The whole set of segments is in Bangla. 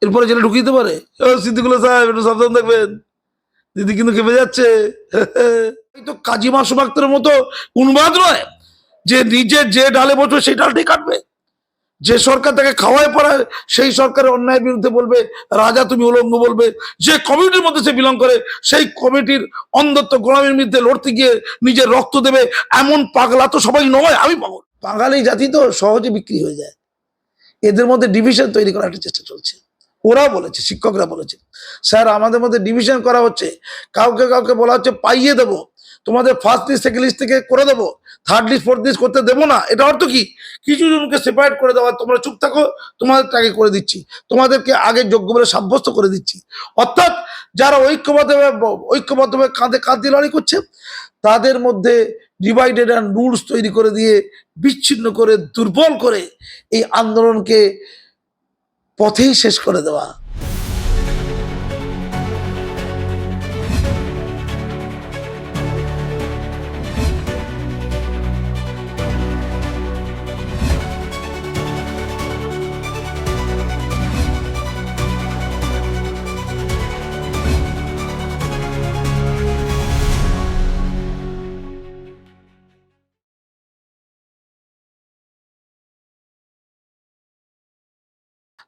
এরপরে জেলে ঢুকিয়ে দিতে পারে? সিদ্দিকুল্লাহ সাহেব একটু সাবধান থাকবেন, দিদি কিন্তু খেপে যাচ্ছে। তো কাজী মাসুম আক্তারের মতো উন্মাদ নয় যে নিজে যে ডালে বসবে সেই ডালটাই কাটবে। যে সরকার তাকে খাওয়ায় পড়ায় সেই সরকারের অন্যায়ের বিরুদ্ধে বলবে, রাজা তুমি উলঙ্গ বলবে। যে কমিটির মধ্যে সে বিলং করে সেই কমিটির অন্ধত্ব গোলামীর বিরুদ্ধে লড়তে গিয়ে নিজের রক্ত দেবে, এমন পাগলা তো সবাই নয়। আমি পাগল। বাঙালি জাতি তো সহজে বিক্রি হয়ে যায়। এদের মধ্যে ডিভিশন তৈরি করার একটা চেষ্টা চলছে। ওরা বলেছে, শিক্ষকরা বলেছে, স্যার আমাদের মধ্যে ডিভিশন করা হচ্ছে, কাউকে কাউকে বলা হচ্ছে পাইয়ে দেবো, তোমাদের ফার্স্ট লিস্ট সেকেন্ড লিস্ট থেকে করে দেবো, থার্ড লিস্ট ফোর্থ লিস্ট করতে দেবো না। এটা অর্থ কি? কিছু জনকে সেপারেট করে দেওয়া, তোমরা চুপ থাকো, তোমাদেরকে আগে করে দিচ্ছি, তোমাদেরকে আগে যোগ্য বলে সাব্যস্ত করে দিচ্ছি। অর্থাৎ যারা ঐক্যবদ্ধভাবে কাঁধে কাঁধ দিয়ে লড়াই করছে তাদের মধ্যে ডিভাইডেড অ্যান্ড রুলস তৈরি করে দিয়ে, বিচ্ছিন্ন করে, দুর্বল করে এই আন্দোলনকে পথেই শেষ করে দেওয়া।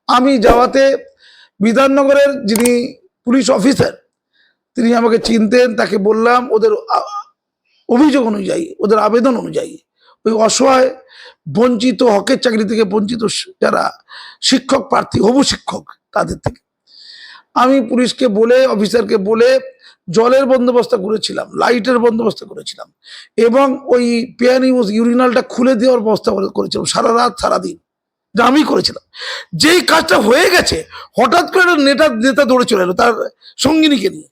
আমি যাওয়াতে বিধাননগরের যিনি পুলিশ অফিসার তিনি আমাকে চিনতেন, তাকে বললাম ওদের অভিযোগ অনুযায়ী, ওদের আবেদন অনুযায়ী ওই অসহায় বঞ্চিত, হকের চাকরি থেকে বঞ্চিত যারা শিক্ষক প্রার্থী, হবু শিক্ষক, তাদের থেকে আমি পুলিশকে বলে, অফিসারকে বলে জলের বন্দোবস্ত করেছিলাম, লাইটের বন্দোবস্ত করেছিলাম এবং ওই পেয়ানি ইউরিনালটা খুলে দেওয়ার ব্যবস্থা করেছিলাম সারা রাত সারাদিন। আমি করেছিলাম। যেই কাজটা হয়ে গেছে হঠাৎ করে নেতা দৌড়ে চলে এলো তার সঙ্গিনীকে নিয়ে,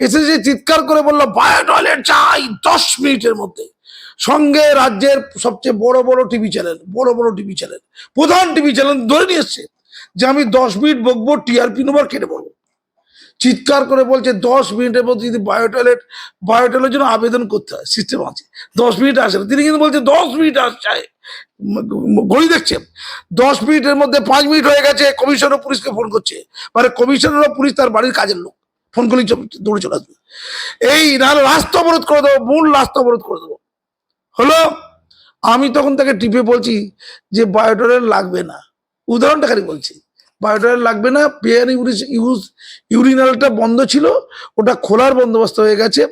এসে যে চিৎকার করে বললো বায়ো টয়লেট চাই 10 মিনিটের মধ্যে। সঙ্গে রাজ্যের সবচেয়ে বড় বড় টিভি চ্যানেল, প্রধান টিভি চ্যানেল ধরে নিয়ে এসছে যে আমি 10 মিনিট বকবো, টিআরপি নম্বর কেটে পড়বো। চিৎকার করে বলছে 10 মিনিটের মধ্যে যদি বায়ো টয়লেটের জন্য আবেদন করতে হয়, সিস্টেম আছে, 10 মিনিট আসে না। তিনি কিন্তু বলছে 10 মিনিট আসছে, ঘড়ি দেখছে 10 মিনিটের মধ্যে 5 মিনিট হয়ে গেছে। কমিশনার পুলিশকে ফোন করছে, মানে কমিশনার পুলিশ তার বাড়ির কাজের লোক, ফোন করলে দৌড়ে চলে আসবে। এই নাহলে রাস্তা অবরোধ করে দেবো, মূল রাস্তা অবরোধ করে দেবো। হলো, আমি তখন তাকে টিপে বলছি যে বায়োটয়লেট লাগবে না, উদাহরণটা খালি বলছি, বায়োটয়লেট লাগবে না, পেয়ানি ইউরিনালটা বন্ধ ছিল, ওটা খোলার বন্দোবস্ত হয়ে গেছে।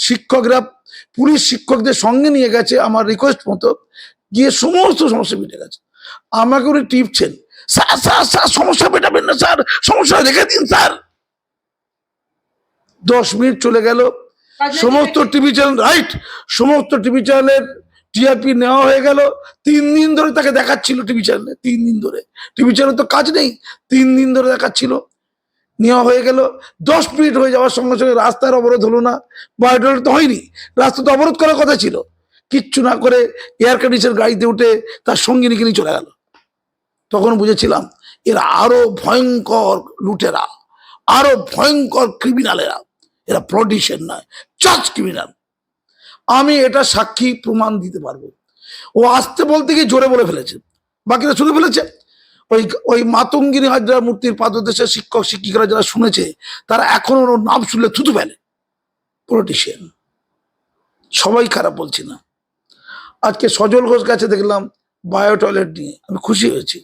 শিক্ষকরা পুলিশ শিক্ষকদের সঙ্গে নিয়ে গেছে আমার রিকোয়েস্ট মতো, গিয়ে সমস্ত সমস্যা মিটে গেছে। আমাকে উনি টিপছেন, স্যার স্যার স্যার সমস্যা মেটাবেন না স্যার, সমস্যা রেখে দিন স্যার। 10 মিনিট চলে গেল, সমস্ত টিভি চ্যানেল, রাইট, সমস্ত টিভি চ্যানেলের টিআরপি নেওয়া হয়ে গেল। 3 দিন ধরে তাকে দেখাচ্ছিল টিভি চ্যানেলে, 3 দিন ধরে টিভি চ্যানেল তো কাজ নেই, 3 দিন ধরে দেখাচ্ছিল, নেওয়া হয়ে গেল। 10 মিনিট হয়ে যাওয়ার সঙ্গে সঙ্গে রাস্তার অবরোধ হলো না, বায়োটয়লেট তো হয়নি, রাস্তা তো অবরোধ করার কথা ছিল, কিচ্ছু না করে এয়ার কন্ডিশন গাড়িতে উঠে তার সঙ্গিনীকে নিয়ে চলে গেল। তখন বুঝেছিলাম এরা আরো ভয়ঙ্কর লুটেরা, আরো ভয়ঙ্কর ক্রিমিনালেরা, এরা পলিটিশিয়ান নয়, জাস্ট ক্রিমিনাল। আমি এটা সাক্ষী প্রমাণ দিতে পারবো। ও আসতে বলতে গিয়ে জোরে বলে ফেলেছে, বাকিরা শুনে ফেলেছে। ওই মাতঙ্গিনী হাজরা মূর্তির পাদদেশে শিক্ষক শিক্ষিকারা যারা শুনেছে তারা এখনো ওর নাম শুনলে থুতু ফেলে। পলিটিশিয়ান সবাই খারাপ বলছি না। আজকে সজল ঘোষ কাছে দেখলাম বায়ো টয়লেট নিয়ে, আমি খুশি হয়েছি।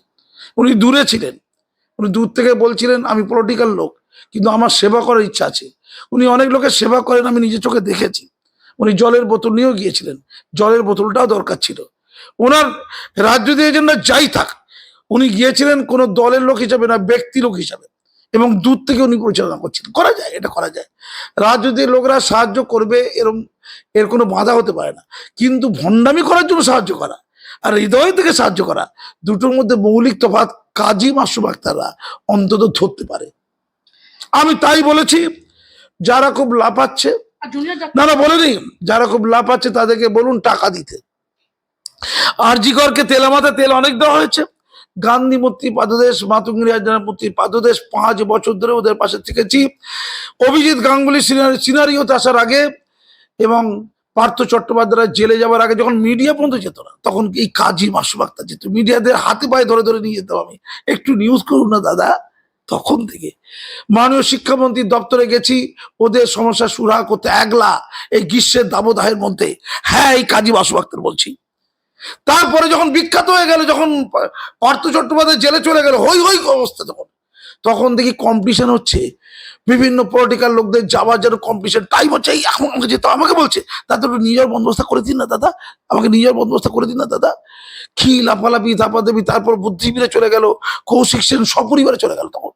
উনি দূরে ছিলেন, উনি দূর থেকে বলছিলেন আমি পলিটিক্যাল লোক কিন্তু আমার সেবা করার ইচ্ছা আছে। উনি অনেক লোকের সেবা করেন, আমি নিজের চোখে দেখেছি। উনি জলের বোতল নিয়েও গিয়েছিলেন, জলের বোতলটাও দরকার ছিল ওনার। রাজনৈতিক এজেন্ডা যাই থাক, উনি গিয়েছিলেন কোনো দলের লোক হিসাবে না, ব্যক্তি লোক হিসাবে, এবং দূর থেকে উনি পরিচালনা করছিলেন। করা যায়, এটা করা যায়। রাজনৈতিক লোকরা সাহায্য করবে, এর কোনো বাধা হতে পারে না, কিন্তু ভণ্ডামি করার জন্য সাহায্য করা আর হৃদয় থেকে সাহায্য করা, দুটোর মধ্যে মৌলিক তফাৎ কাজী মাসুম আক্তাররা অন্তত ধরতে পারে। আমি তাই বলেছি, যারা খুব লাফাচ্ছে, না বলেনি, যারা খুব লাফাচ্ছে তাদেরকে বলুন টাকা দিতে। আরজি করকে তেলামাথা তেল অনেক দেওয়া হয়েছে, গান্ধী মূর্তি পাদদেশ, মাতঙ্গিনী হাজরা মূর্তির পাদদেশ 5 বছর ধরে ওদের পাশে থেকেছি। অভিজিৎ গাঙ্গুলি সিনারিওতে আসার আগে এবং পার্থ চট্টোপাধ্যায় জেলে যাওয়ার আগে যখন মিডিয়া পর্যন্ত যেত না, তখন এই কাজী মাসুম আক্তার যেত, মিডিয়াদের হাতে পায়ে ধরে ধরে নিয়ে যেতাম আমি, একটু নিউজ করুন না দাদা, তখন থেকে মাননীয় শিক্ষামন্ত্রীর দপ্তরে গেছি ওদের সমস্যা সুরাহা করতে, একলা এই গ্রীষ্মের দাবদাহের মধ্যে। হ্যাঁ, এই কাজী বাসু আক্তার বলছি। তারপরে যখন বিখ্যাত হয়ে গেল, যখন পার্থ চট্টোপাধ্যায় জেলে চলে গেল, হই হই অবস্থা, তখন দেখি কম্পিটিশন হচ্ছে, বিভিন্ন পলিটিক্যাল লোকদের যাওয়ার জন্য কম্পিটিশন, টাইম হচ্ছে, এই এখন আমাকে যেতে, আমাকে বলছে দাদা একটু নিজের বন্দোবস্ত করে দিন না দাদা, আমাকে নিজের বন্দোবস্ত করে দিন না দাদা। কি লাফালাফি ধাপাধাপি, তারপর বুদ্ধিবীরে চলে গেল, কৌশিক সেন সপরিবারে চলে গেল। তখন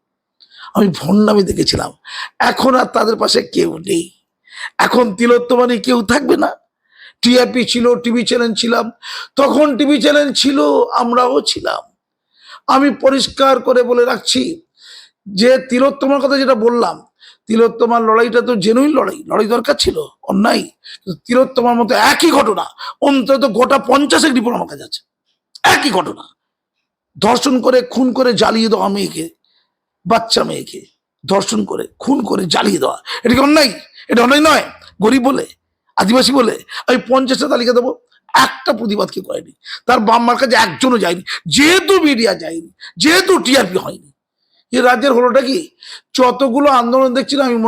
আমি ভণ্ডামি দেখেছিলাম। এখন আর তাদের পাশে কেউ নেই। এখন তিলোত্তমানি কেউ থাকবে না। টিআরপি ছিল, টিভি চ্যানেল ছিলাম, তখন টিভি চ্যানেল ছিল, আমরাও ছিলাম। আমি পরিষ্কার করে বলে রাখছি যে তিলোত্তমার কথা যেটা বললাম, তিলোত্তমার লড়াইটা তো জেনুইন লড়াই দরকার ছিল, অন্যায়। তিলোত্তমার মতো একই ঘটনা অন্তত গোটা 50 রিপোর্ট আমার কাছে আছে। একই ঘটনা, ধর্ষণ করে খুন করে জ্বালিয়ে দেওয়া মেয়েকে, বাচ্চা মেয়েকে ধর্ষণ করে খুন করে জ্বালিয়ে দেওয়া, এটা কি অন্যায়? এটা অন্যায় নয়? গরিব বলে, আদিবাসী বলে আমি 50টা তালিকা দেবো, একটা প্রতিবাদ কেউ করেনি। তার বাম্মার কাছে একজনও যায়নি, যেহেতু মিডিয়া যায়নি, যেহেতু টিআরপি হয়নি। এই রাজ্যের হলোটা কি, যতগুলো আন্দোলন দেখছিলাম আমি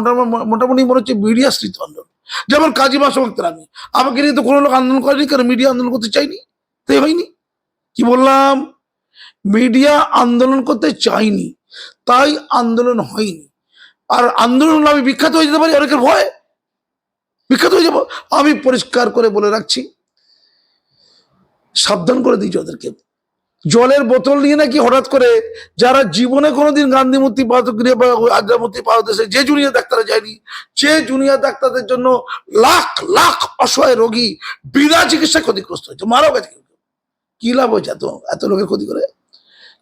মোটামুটি মনে হচ্ছে মিডিয়া সৃত আন্দোলন। যেমন কাজী বাসু আক্তার, আমাকে নিয়ে তো কোনো লোক আন্দোলন করেনি, কারণ মিডিয়া আন্দোলন করতে চাইনি, তাই হয়নি। কি বললাম? মিডিয়া আন্দোলন করতে চাইনি, তাই আন্দোলন হয়নি। আর আন্দোলন আমি বিখ্যাত হয়ে যেতে পারি, অনেকের ভয় বিখ্যাত হয়ে যাব। আমি পরিষ্কার করে বলে রাখছি, সাবধান করে দিয়েছি ওদেরকে। জলের বোতল নিয়ে নাকি হঠাৎ করে, যারা জীবনে কোনোদিন গান্ধী মূর্তি পাদক্রিয়া বা আগ্রা মূর্তি পাদদেশে যে জুনিয়র ডাক্তারে যায়নি, যে জুনিয়র ডাক্তারদের জন্য লাখ লাখ অসহায় রোগী বিনা চিকিৎসা ক্ষতিগ্রস্ত হয়েছে, মারাও গেছে। কি লাভ হয়েছে এত লোকের ক্ষতি করে?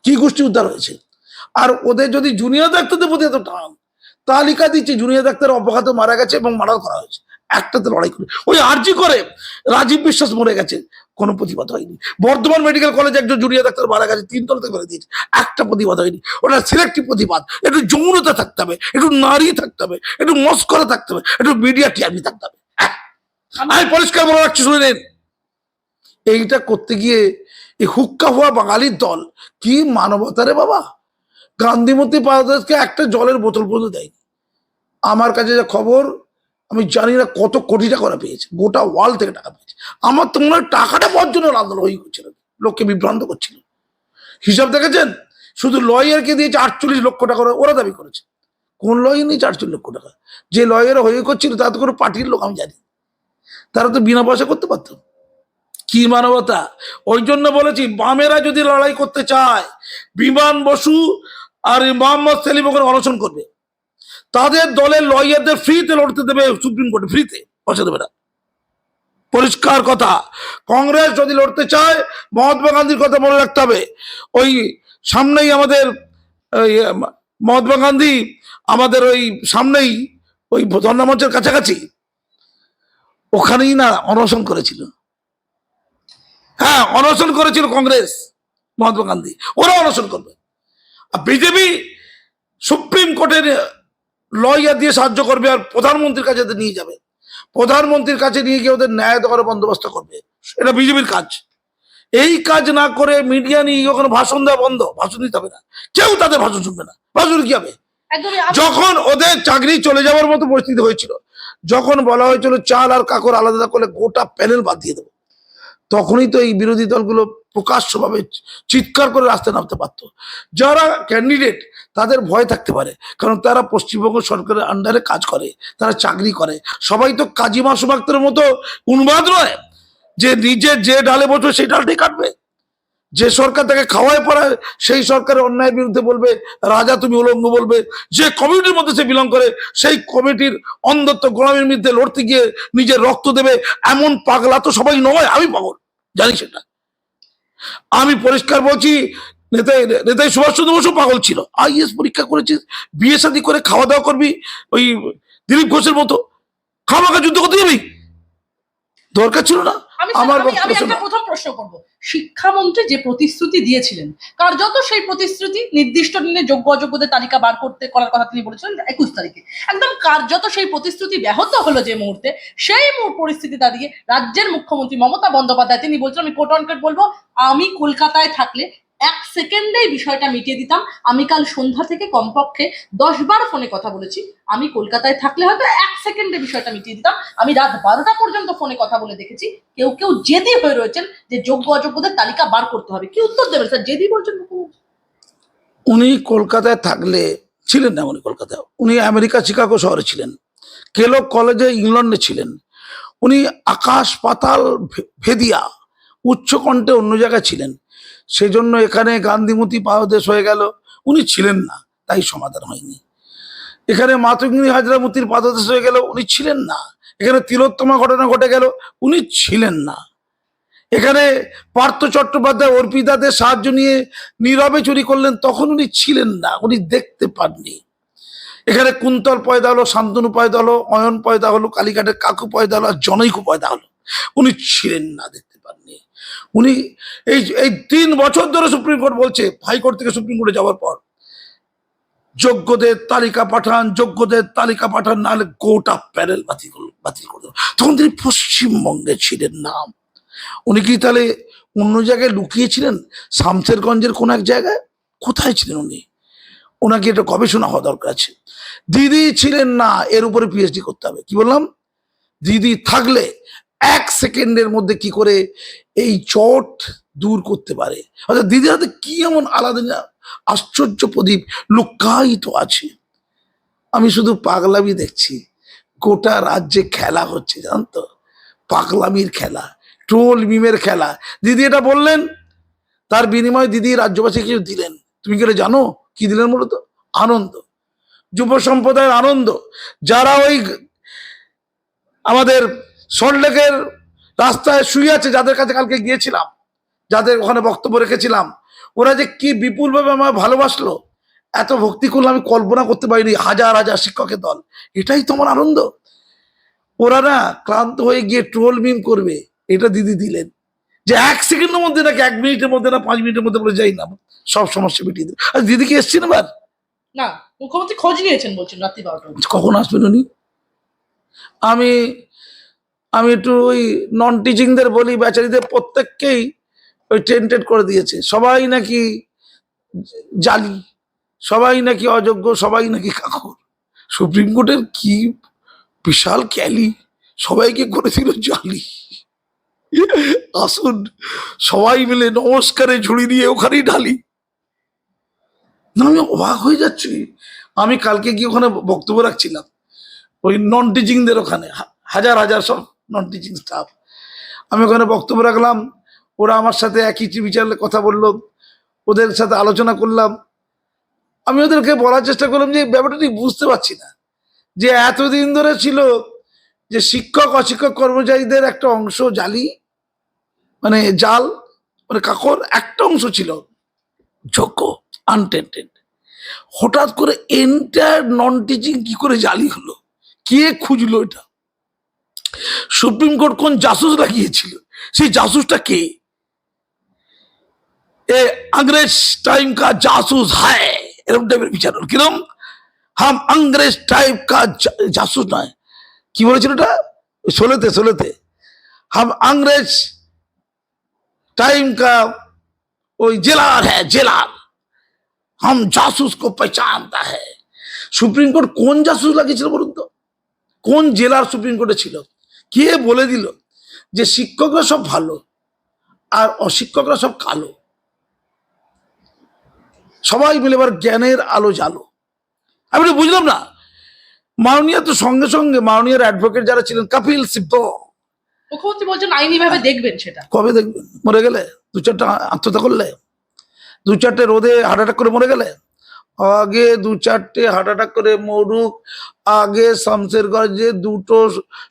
কি গোষ্ঠী উদ্ধার হয়েছে? আর ওদের যদি জুনিয়র ডাক্তারদের প্রতি এত টান, তালিকা দিচ্ছে জুনিয়র ডাক্তার অপঘাতে মারা গেছে এবং মার্ডার করা হয়েছে, একটাতে লড়াই করে। ওই আরজি করে রাজীব বিশ্বাস মরে গেছে, কোনো প্রতিবাদ হয়নি। বর্ধমান মেডিকেল কলেজে একজন জুনিয়র ডাক্তার মারা গেছে, 3 তলাতে ফেলে দিয়েছে, একটা প্রতিবাদ হয়নি। ওটা সিলেক্টিভ প্রতিবাদ। একটু যৌনতা থাকতে হবে, একটু নারী থাকতে হবে, একটু মস্করা থাকতে হবে, একটু মিডিয়া টিআরপি থাকতে হবে। আমি পরিষ্কার বলে রাখছি, শুনে নেন, এইটা করতে গিয়ে এই হুক্কা হওয়া বাঙালির দল কি মানবতা রে বাবা! গান্ধী মূর্তি পাদদেশকে একটা জলের বোতল পর্যন্ত দেয়নি। আমার কাছে যা খবর, আমি জানি না কত কোটি টাকা ওরা পেয়েছে, গোটা ওয়ার্ল্ড থেকে টাকা পেয়েছে। আমার তো মনে হয় টাকাটা পাওয়ার জন্য আন্দোলন হয়ে করছিল, লোককে বিভ্রান্ত করছিল। হিসাব দেখেছেন? শুধু লয়ারকে দিয়েছে 48 লক্ষ টাকা ওরা দাবি করেছে। কোন লয়ার নিয়েছে 48 লক্ষ টাকা? যে লয়ার হয়ে করছিল তারা তো কোনো পার্টির লোক, আমি জানি। তারা তো বিনা পয়সা করতে পারতো। কি মানবতা! ওই জন্য বলেছি, বামেরা যদি লড়াই করতে চায়, বিমান বসু আর মোহাম্মদ সেলিম ওখানে অনশন করবে, তাদের দলের লয়ারদের ফ্রিতে লড়তে দেবে সুপ্রিম কোর্টে, ফ্রিতে, পয়সা দেবে না। পরিষ্কার কথা। কংগ্রেস যদি লড়তে চায়, মহাত্মা গান্ধীর কথা মনে রাখতে হবে। ওই সামনেই আমাদের মহাত্মা গান্ধী আমাদের ওই সামনেই ওই ধর্ণা মঞ্চের কাছাকাছি, ওখানেই না অনশন করেছিল। হ্যাঁ, অনশন করেছিল কংগ্রেস, মহাত্মা গান্ধী, ওরা অনশন করবে। আর বিজেপি সুপ্রিম কোর্টের লয়ার দিয়ে সাহায্য করবে, আর প্রধানমন্ত্রীর কাছে নিয়ে যাবে, প্রধানমন্ত্রীর কাছে নিয়ে গিয়ে ওদের ন্যায় দেওয়ার বন্দোবস্ত করবে। এটা বিজেপির কাজ। এই কাজ না করে মিডিয়া নিয়ে ওখানে ভাষণ দেওয়া বন্ধ, ভাষণ দিতে হবে না, কেউ তাদের ভাষণ শুনবে না। ভাষণ কি হবে? যখন ওদের চাকরি চলে যাওয়ার মতো পরিস্থিতি হয়েছিল, যখন বলা হয়েছিল চাল আর কাকর আলাদা করলে গোটা প্যানেল বাদ দিয়ে দেবো, তখনই তো এই বিরোধী দলগুলো প্রকাশ্যভাবে চিৎকার করে রাস্তায় নামতে পারত। যারা ক্যান্ডিডেট তাদের ভয় থাকতে পারে, কারণ তারা পশ্চিমবঙ্গ সরকারের আন্ডারে কাজ করে, তারা চাকরি করে। সবাই তো কাজী বাসু আক্তারের মতো উন্মাদ নয় যে নিজের যে ডালে বসবে সেই ডালটাই কাটবে। যে সরকার তাকে খাওয়ায় পড়ায় সেই সরকারের অন্যায়ের বিরুদ্ধে বলবে, রাজা তুমি উলঙ্গ বলবে। যে কমিটির মধ্যে সে বিলং করে, সেই কমিটির অন্ধত্ব গোলামীর বিরুদ্ধে লড়তে গিয়ে নিজের রক্ত দেবে, এমন পাগলা তো সবাই নয়। আমি পাগল, জানি সেটা। আমি পরিষ্কার বলছি, নেতাজি সুভাষচন্দ্র বসু পাগল ছিল। আইএস পরীক্ষা করেছিস, বিয়ে শাদী করে খাওয়া দাওয়া করবি ওই দিলীপ ঘোষের মতো, খামাখা যুদ্ধ করতে যাবি? দরকার ছিল না। আমি একটা প্রথম প্রশ্ন করব, শিক্ষামন্ত্রী যে প্রতিশ্রুতি দিয়েছিলেন, কার্যত সেই প্রতিশ্রুতি নির্দিষ্ট দিনে যোগ্য অযোগ্যদের তালিকা বার করতে করার কথা তিনি বলেছিলেন 21 তারিখে, একদম কার্যত সেই প্রতিশ্রুতি ব্যাহত হলো যে মুহূর্তে, সেই পরিস্থিতি দাঁড়িয়ে রাজ্যের মুখ্যমন্ত্রী মমতা বন্দ্যোপাধ্যায় তিনি বলছেন, আমি কোট অন কোট বলবো, আমি কলকাতায় থাকলে এক সেকেন্ডেই বিষয়টা মিটিয়ে দিতাম। আমি কাল সন্ধ্যা থেকে কমপক্ষে 10 বার ফোনে কথা বলেছি। আমি কলকাতায় থাকলে হয়তো এক সেকেন্ডে বিষয়টা মিটিয়ে দিতাম। আমি রাত 12টা পর্যন্ত ফোনে কথা বলে দেখেছি। কেউ কেউ জেদি হয়ে রয়েছেন যে যোগ্য অযোগ্যদের তালিকা বার করতে হবে। কি উত্তর দেবেন স্যার? জেদি বলছেন মুখ্যমন্ত্রী। উনি কলকাতায় থাকলে ছিলেন না, উনি কলকাতায়, উনি আমেরিকা শিকাগো শহরে ছিলেন, কেলগ কলেজে ইংল্যান্ডে ছিলেন। উনি আকাশ পাতাল ভেদিয়া উচ্চকণ্ঠে অন্য জায়গায় ছিলেন। সেই জন্য এখানে গান্ধীমতি পাদদেশ হয়ে গেল, উনি ছিলেন না, তাই সমাধান হয়নি। এখানে মাতঙ্গিনী হাজরামতির পাদদেশ হয়ে গেল, উনি ছিলেন না। এখানে তিলোত্তমা ঘটনা ঘটে গেল, উনি ছিলেন না। এখানে পার্থ চট্টোপাধ্যায় অর্পিতাদের সাহায্য নিয়ে নীরবে চুরি করলেন, তখন উনি ছিলেন না, উনি দেখতে পাননি। এখানে কুন্তল পয়দা হলো, শান্তনু পয়দা হলো, অয়ন পয়দা হলো, কালীঘাটের কাকু পয়দা হলো, আর জনৈকু পয়দা হলো, উনি ছিলেন না, দেখতে পাননি। উনি এই এই 3 বছর ধরে সুপ্রিম কোর্ট বলছে, হাইকোর্ট থেকে সুপ্রিম কোর্টে যাওয়ার পর, যোগ্যদের তালিকা পাঠান, যোগ্যদের তালিকা পাঠান, নাহলে গোটা প্যানেল বাতিল করে দেবো। তখন তিনি পশ্চিমবঙ্গে ছিলেন না। উনি কি তাহলে অন্য জায়গায় লুকিয়েছিলেন, শামসেরগঞ্জের কোন এক জায়গায়? কোথায় ছিলেন উনি? ওনাকে এটা গবেষণা হওয়া দরকার আছে। দিদি ছিলেন না, এর উপরে পিএইচডি করতে হবে। কি বললাম? দিদি থাকলে 1 সেকেন্ডের মধ্যে কি করে এই চট দূর করতে পারে। অর্থাৎ দিদির হাতে কি এমন আলাদা আশ্চর্য প্রদীপ লুকায়িত আছে। আমি শুধু পাগলামি দেখছি, গোটা রাজ্যে খেলা হচ্ছে, জানো তো, পাগলামির খেলা, ট্রোল মিমের খেলা। দিদি এটা বললেন, তার বিনিময়ে দিদি রাজ্যবাসী কিছু দিলেন। তুমি কি এটা জানো কি দিলেন? মূলত আনন্দ, যুব সম্প্রদায়ের আনন্দ। যারা ওই আমাদের সল্টলেকের রাস্তায় শুয়ে আছে, যাদের কাছে কালকে গিয়েছিলাম, যাদের ওখানে বক্তব্য রেখেছিলাম, ওরা যে কি বিপুলভাবে আমার ভালোবাসলো, এত ভক্তি করলো আমি কল্পনা করতে পারিনি। হাজার হাজার শিক্ষকের দল, এটাই তোমার আনন্দ? ওরা না ক্লান্ত হয়ে গিয়ে ট্রোল মিম করবে, এটা দিদি দিলেন। যে 1 সেকেন্ডের মধ্যে, নাকি 1 মিনিটের মধ্যে, না 5 মিনিটের মধ্যে বলে যাই না, সব সমস্যা মিটিয়ে দিল। আর দিদি কি এসছেন এবার? না, মুখ্যমন্ত্রী খোঁজ নিয়েছেন বলছেন রাত্রি 12টা। কখন আসবেন উনি? আমি আমি একটু ওই নন টিচিংদের বলি, বেচারিদের প্রত্যেককেই ওই টেন্টেড করে দিয়েছে। সবাই নাকি জালি, সবাই নাকি অযোগ্য, সবাই নাকি কাকর। সুপ্রিম কোর্টের কি বিশাল ক্যালি, সবাইকে করেছিল জালি। আসুন সবাই মিলে নমস্কারে ঝুড়ি দিয়ে ওখানেই ঢালি। না, আমি অবাক হয়ে যাচ্ছি। আমি কালকে গিয়ে ওখানে বক্তব্য রাখছিলাম, ওই নন টিচিংদের ওখানে, হাজার হাজার সব নন টিচিং স্টাফ। আমি ওখানে বক্তব্য রাখলাম, ওরা আমার সাথে একই বিচারের কথা বললো, ওদের সাথে আলোচনা করলাম। আমি ওদেরকে বলার চেষ্টা করলাম যে ব্যাপারটা ঠিক বুঝতে পারছি না, যে এতদিন ধরে ছিল যে শিক্ষক অশিক্ষক কর্মচারীদের একটা অংশ জালি, মানে জাল, মানে কাকর, একটা অংশ ছিল যোগ্য, আনটেন্টেড। হঠাৎ করে এন্টায়ার নন টিচিং কি করে জালি হলো? কে খুঁজলো এটা? সুপ্রিম কোর্ট কোন জাসুস লাগিয়েছিল? সেই জাসুসটা কে? এ अंग्रेज टाइम का जासूस है, এরকম টাইপের বিচার হল। কিরম? হাম अंग्रेज टाइप का जासूस নয়, কি বলেছিল এটা? ষোলোতে हम अंग्रेज टाइम का ওই জেলার হ্যাঁ জেলার, हम जासूस को पहचानता है। সুপ্রিম কোর্ট কোন জাসুস লাগিয়েছিল বলুন তো? কোন জেলার সুপ্রিম কোর্টে ছিল? কে বলে দিল যে শিক্ষকরা সব ভালো আর অশিক্ষকরা সব কালো? সবাই মিলে এবার জ্ঞানের আলো জ্বালো। আমি তো বুঝলাম না। মাননীয় তো সঙ্গে সঙ্গে মাননীয় অ্যাডভোকেট যারা ছিলেন, কপিল সিব্বল, মুখ্যমন্ত্রী বলছেন আইনি ভাবে দেখবেন সেটা। কবে দেখবেন? মরে গেলে, 2-4টা আত্মহত্যা করলে, 2-4টে রোদে হার্ট অ্যাটাক করে মরে গেলে, আগে 2-4টে হার্ট অ্যাটাক করে মরুক, আগে শামসেরগঞ্জে 2টো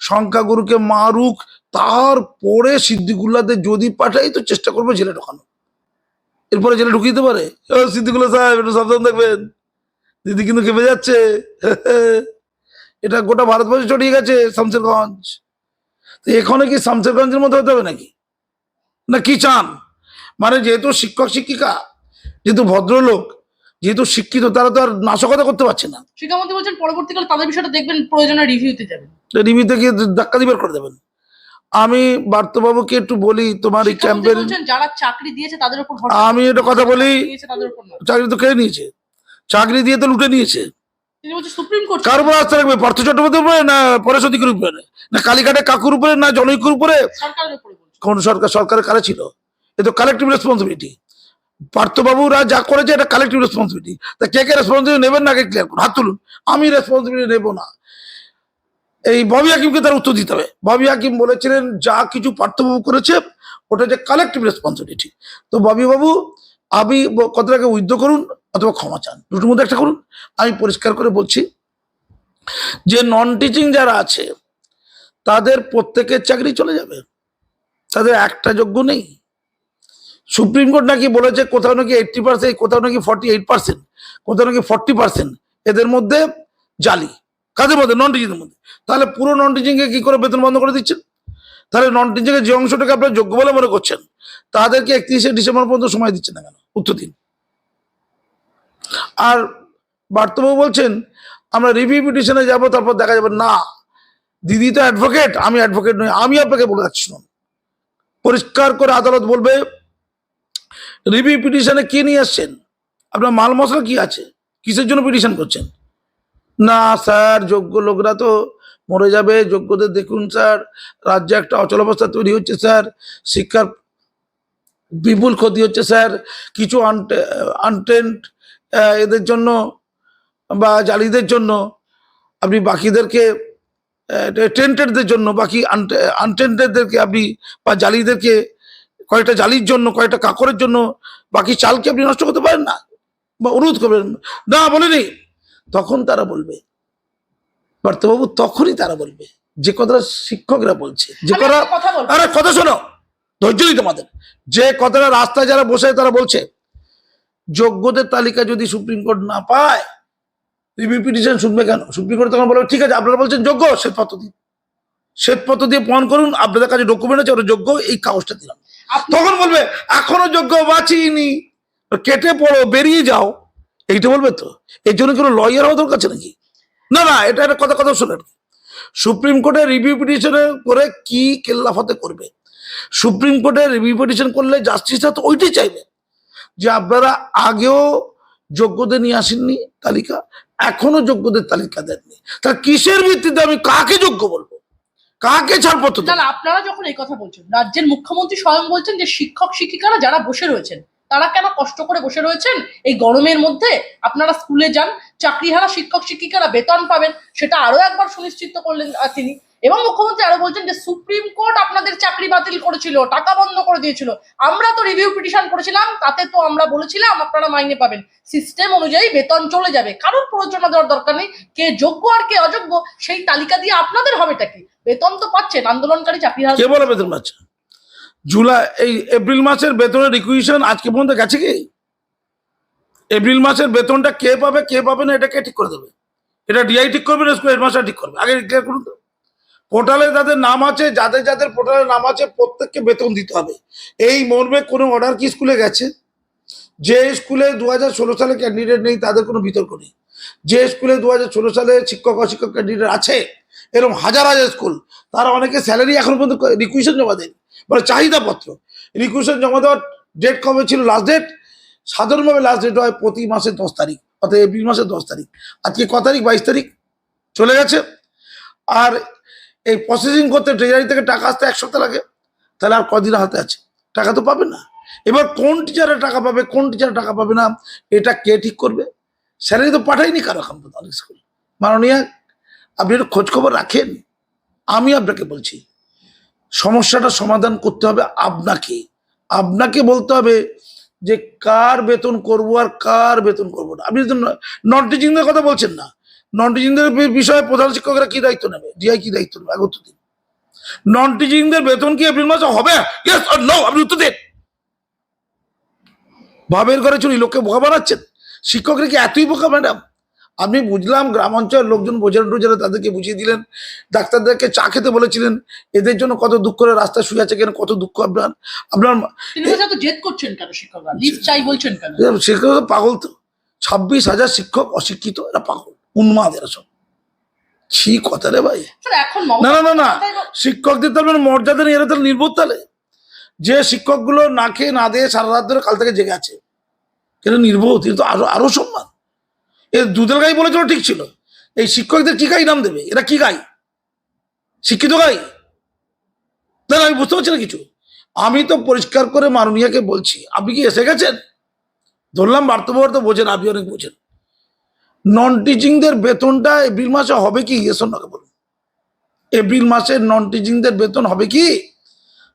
সংখ্যাগুরুকে মারুক, তারপরে সিদ্দিকুল্লাহদের যদি পাঠাই তো চেষ্টা করবো জেলে ঢোকানো। এরপরে জেলে ঢুকিয়ে দিতে পারে। সিদ্দিকুল্লাহ সাহেব একটু সাবধান থাকবেন, দিদি কিন্তু খেপে যাচ্ছে। এটা গোটা ভারতবর্ষে ছড়িয়ে গেছে শামসেরগঞ্জ। তো এখানে কি শামসেরগঞ্জের মতো হতে হবে নাকি? না কি চান? মানে যেহেতু শিক্ষক শিক্ষিকা, যেহেতু ভদ্রলোক, যেহেতু শিক্ষিত, তারা তো আর নাশকতা করতে পারছে না। শিক্ষামন্ত্রী বলছেন পরবর্তীকালে তাদের বিষয়টা দেখবেন, প্রয়োজনে রিভিউতে যাবেন। রিভিউতে গিয়ে ধাক্কা দিয়ে বের করে দেবেন। আমি বার্তবাবুকে একটু বলি, তোমার এই শিক্ষামন্ত্রী ক্যাম্পের, বলছেন যারা চাকরি দিয়েছে তাদের উপর ভরসা আমি এটা কথা বলি, দিয়েছে তাদের উপর না। চাকরি তো কেড়ে নিয়েছে, চাকরি দিয়ে তো লুটে নিয়েছে। তিনি বলছেন সুপ্রিম কোর্ট কার উপর আস্থা রাখবে? পার্থ চট্টোপাধ্যায়ের উপরে, না পরেশ অধিকারীর উপরে, না কালীঘাটের কাকুর উপরে, না জনৈকুর উপরে? সরকারের উপরে বলছেন। কোন সরকার? সরকারের কারা ছিল? এ তো কালেকটিভ রেসপন্সিবিলিটি। পার্থবাবুরা যা করেছে এটা কালেকটিভ রেসপন্সিবিলিটি। তা কে কে রেসপন্সিবিলিটি নেবেন না, আগে ক্লিয়ার করুন, হাত তুলুন। আমি রেসপন্সিবিলিটি নেব না। এই ববি হাকিমকে তার উত্তর দিতে হবে। ববি হাকিম বলেছিলেন যা কিছু পার্থবাবু করেছে ওটা যে কালেকটিভ রেসপন্সিবিলিটি। তো ববি বাবু, আপনি কথাটাকে উইথড্র করুন অথবা ক্ষমা চান, দুটোর মধ্যে একটা করুন। আমি পরিষ্কার করে বলছি যে নন টিচিং যারা আছে তাদের প্রত্যেকের চাকরি চলে যাবে, তাদের একটা যোগ্য নেই। সুপ্রিম কোর্ট নাকি বলেছে কোথাও নাকি 80%, কোথাও নাকি 48%, কোথাও নাকি 40% এদের মধ্যে জালি। কাদের মধ্যে? নন টিচিং এর মধ্যে। তাহলে পুরো নন টিচিং কে কি করে বেতন বন্ধ করে দিচ্ছেন? তাহলে নন টিচিং এর যে অংশটাকে আপনারা যোগ্য বলে মনে করছেন তাদেরকে 31শে ডিসেম্বর পর্যন্ত সময় দিচ্ছেন না কেন? উত্তর দিন। আর বার্তবাবু বলছেন আমরা রিভিউ পিটিশনে যাবো, তারপর দেখা যাবে। না, দিদি তো অ্যাডভোকেট, আমি অ্যাডভোকেট নই। আমি আপনাকে বলে যাচ্ছি, শুনুন, পরিষ্কার করে আদালত বলবে রিভিউ পিটিশনে কি নিয়ে আসছেন, আপনার মাল মশলা কি আছে, কিসের জন্য পিটিশন করছেন? না স্যার, যোগ্য লোকরা তো মরে যাবে, যোগ্যদের দেখুন স্যার, রাজ্যে একটা অচলাবস্থা তৈরি হচ্ছে স্যার, শিক্ষার বিপুল ক্ষতি হচ্ছে স্যার, কিছু আনটেন্ট এদের জন্য বা জালিদের জন্য আপনি বাকিদেরকে, টেন্টেডদের জন্য বাকি আনটেন্টেডদেরকে আপনি বা জালিদেরকে, কয়েকটা জালির জন্য, কয়েকটা কাকরের জন্য বাকি চালকে আপনি নষ্ট করতে পারেন না বা অনুরোধ করবেন না? বলেনি। তখন তারা বলবে, পার্থবাবু, তখনই তারা বলবে যে কথাটা শিক্ষকরা বলছে, যে আমি কথা, একটা কথা বলবো। আরে কথা শোনো, ধৈর্য দিই তোমাদের, যে কথাটা রাস্তায় যারা বসে তারা বলছে যোগ্যদের তালিকা যদি সুপ্রিম কোর্ট না পায় রিভিউ পিটিশন শুনবে কেন? সুপ্রিম কোর্ট তখন বলবে ঠিক আছে, আপনারা বলছেন যোগ্য, শ্বেতপত্র দিন, শ্বেতপত্র দিয়ে প্রমাণ করুন আপনাদের কাছে ডকুমেন্ট আছে ওটা যোগ্য, এই কাগজটা দিলাম। তখন বলবে এখনো যোগ্য বাঁচিনি, কেটে পড়ো, বেরিয়ে যাও, এইটা বলবে। তো এই জন্য কোনো লয়ার হওয়া দরকার আছে নাকি? না না, এটা একটা কথা কথা শুনেন, সুপ্রিম কোর্টে রিভিউ পিটিশন করে কি কেল্লাফতে করবে? সুপ্রিম কোর্টে রিভিউ পিটিশন করলে জাস্টিসরা তো ওইটাই চাইবে যে আপনারা আগেও যোগ্যদের নিয়ে আসেননি তালিকা, এখনো যোগ্যদের তালিকা দেননি, তা কিসের ভিত্তিতে আমি কাকে যোগ্য বলবো, কাকে ছাড়পত্র দেবো? না, আপনারা যখন এই কথা বলছেন, রাজ্যের মুখ্যমন্ত্রী স্বয়ং বলছেন যে শিক্ষক শিক্ষিকারা যারা বসে রয়েছেন তারা কেন কষ্ট করে বসে রয়েছেন এই গরমের মধ্যে? আপনারা স্কুলে যান, চাকরিহারা শিক্ষক শিক্ষিকারা বেতন পাবেন, সেটা আরো একবার সুনিশ্চিত করলেন তিনি। এবং মুখ্যমন্ত্রী আরো বলছেন যে সুপ্রিম কোর্ট আপনাদের চাকরি বাতিল করেছিল, টাকা বন্ধ করে দিয়েছিল, আমরা তো রিভিউ পিটিশন করেছিলাম, তাতে তো আমরা বলেছিলাম আপনারা মাইনে পাবেন, সিস্টেম অনুযায়ী বেতন চলে যাবে, কারোর প্ররোচনা দেওয়ার দরকার নেই, কে যোগ্য আর কে অযোগ্য সেই তালিকা দিয়ে আপনাদের হবেটা কি? বেতন তো পাচ্ছেন আন্দোলনকারী চাকরিহারা। কে বলে বেতন পাচ্ছে? জুলাই, এই এপ্রিল মাসের বেতনের রিকুইশন আজকে পর্যন্ত গেছে কি? এপ্রিল মাসের বেতনটা কে পাবে কে পাবে না এটা কে ঠিক করে দেবে? এটা ডিআই ঠিক করবে না স্কুল হেডমাস্টার ঠিক করবে? আগে ক্লিয়ার করুন তো। পোর্টালে যাদের নাম আছে, যাদের যাদের পোর্টালে নাম আছে প্রত্যেককে বেতন দিতে হবে, এই মর্মে কোনো অর্ডার কি স্কুলে গেছে? যে স্কুলে 2016 সালে ক্যান্ডিডেট নেই তাদের কোনো বিতর্ক নেই, যে স্কুলে 2016 সালে শিক্ষক অশিক্ষক ক্যান্ডিডেট আছে এরকম হাজার হাজার স্কুল, তারা অনেকে স্যালারি এখন পর্যন্ত রিকুইশন জমা দেয়নি, মানে চাহিদাপত্র। রিকুইশন জমা দেওয়ার ডেট কবে ছিল? লাস্ট ডেট সাধারণভাবে লাস্ট ডেট হয় প্রতি মাসের 10 তারিখ, অর্থাৎ এপ্রিল মাসের 10 তারিখ। আজকে ক তারিখ? 22 তারিখ চলে গেছে। আর এই প্রসেসিং করতে ট্রেজারি থেকে টাকা আসতে 1 সপ্তাহ লাগে, তাহলে আর কদিন হাতে আছে? টাকা তো পাবে না। এবার কোন টিচারের টাকা পাবে, কোন টিচারের টাকা পাবে না, এটা কে ঠিক করবে? স্যালারি তো পাঠায়নি কারো এখন পর্যন্ত অনেক স্কুল। মাননীয়, আপনি একটু খোঁজখবর রাখেন। আমি আপনাকে বলছি সমস্যাটা সমাধান করতে হবে আপনাকে, আপনাকে বলতে হবে যে কার বেতন করব আর কার বেতন করব না। আপনি তো নন টিচিংদের কথা বলছেন না, নন টিচিংদের বিষয়ে প্রধান শিক্ষকরা কি দায়িত্ব নেবে, ডিআই কি দায়িত্ব নেবে? আগে উত্তর দিন। নন টিচিংদের বেতন কি এপ্রিল মাসে হবে? ইয়েস অর নো, আপনি উত্তর দিন। ভাবের ঘরে চুরি, লোককে বোকা বানাচ্ছেন। শিক্ষকরা কি এতই বোকা ম্যাডাম? আমি বুঝলাম গ্রাম অঞ্চলের লোকজন বোঝানো টোঝানো, তাদেরকে বুঝিয়ে দিলেন, ডাক্তারদেরকে চা খেতে বলেছিলেন, এদের জন্য কত দুঃখ করে রাস্তায় শুয়ে আছে কেন, কত দুঃখ আপনার আপনার তিনি বলছেন এত জেদ করছেন কেন শিক্ষকরা, লিস্ট চাই বলছেন কেন? শিক্ষক তো পাগল। তো 26,000 শিক্ষক অশিক্ষিত, এরা পাগল, উন্মাদ, এরা সব ছি কথা রে ভাই। স্যার, এখন না না না না, মমতা শিক্ষকদের তাহলে মর্যাদা নেই, এরা তাহলে নির্বোধ। তাহলে যে শিক্ষকগুলো না খেয়ে না দিয়ে সারা রাত ধরে কাল থেকে জেগে আছে, এটা নির্বোধ। কিন্তু আরো আরো সম্মান। এর দুধের গাই বলেছিল ঠিক ছিল, এই শিক্ষকদের কি গাই নাম দেবে? এরা কি গাই? শিক্ষিত গাই? না না, আমি বুঝতে পারছি না কিছু। আমি তো পরিষ্কার করে মাননীয়াকে বলছি, আপনি কি এসে গেছেন? ধরলাম বার্তাবর্ত বোঝেন, আপনি অনেক বোঝেন। নন টিচিংদের বেতনটা এপ্রিল মাসে হবে কি? নাকি বলুন, এপ্রিল মাসে নন টিচিংদের বেতন হবে কি?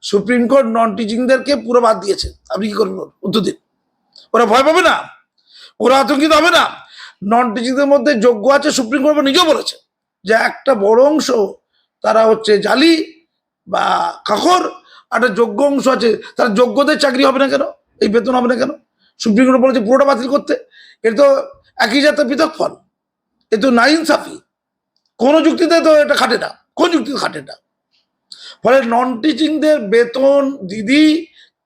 সুপ্রিম কোর্ট নন টিচিংদেরকে পুরো বাদ দিয়েছে। আপনি কি করবেন? উত্তর দিন। ওরা ভয় পাবে না? ওরা আতঙ্কিত হবে না? নন টিচিংদের মধ্যে যোগ্য আছে, সুপ্রিম কোর্ট নিজেও বলেছে যে একটা বড় অংশ তারা হচ্ছে জালি বা কাকর, একটা যোগ্য অংশ আছে তারা যোগ্যদের চাকরি হবে না কেন, এই বেতন হবে না কেন? সুপ্রিম কোর্ট বলেছে পুরোটা বাতিল করতে। এটা তো একই জাতের পৃথক ফল, এ তো নাইনসাফি। কোনো যুক্তিতে তো এটা খাটে না, কোন যুক্তিতে খাটে না। ফলে নন টিচিংদের বেতন দিদি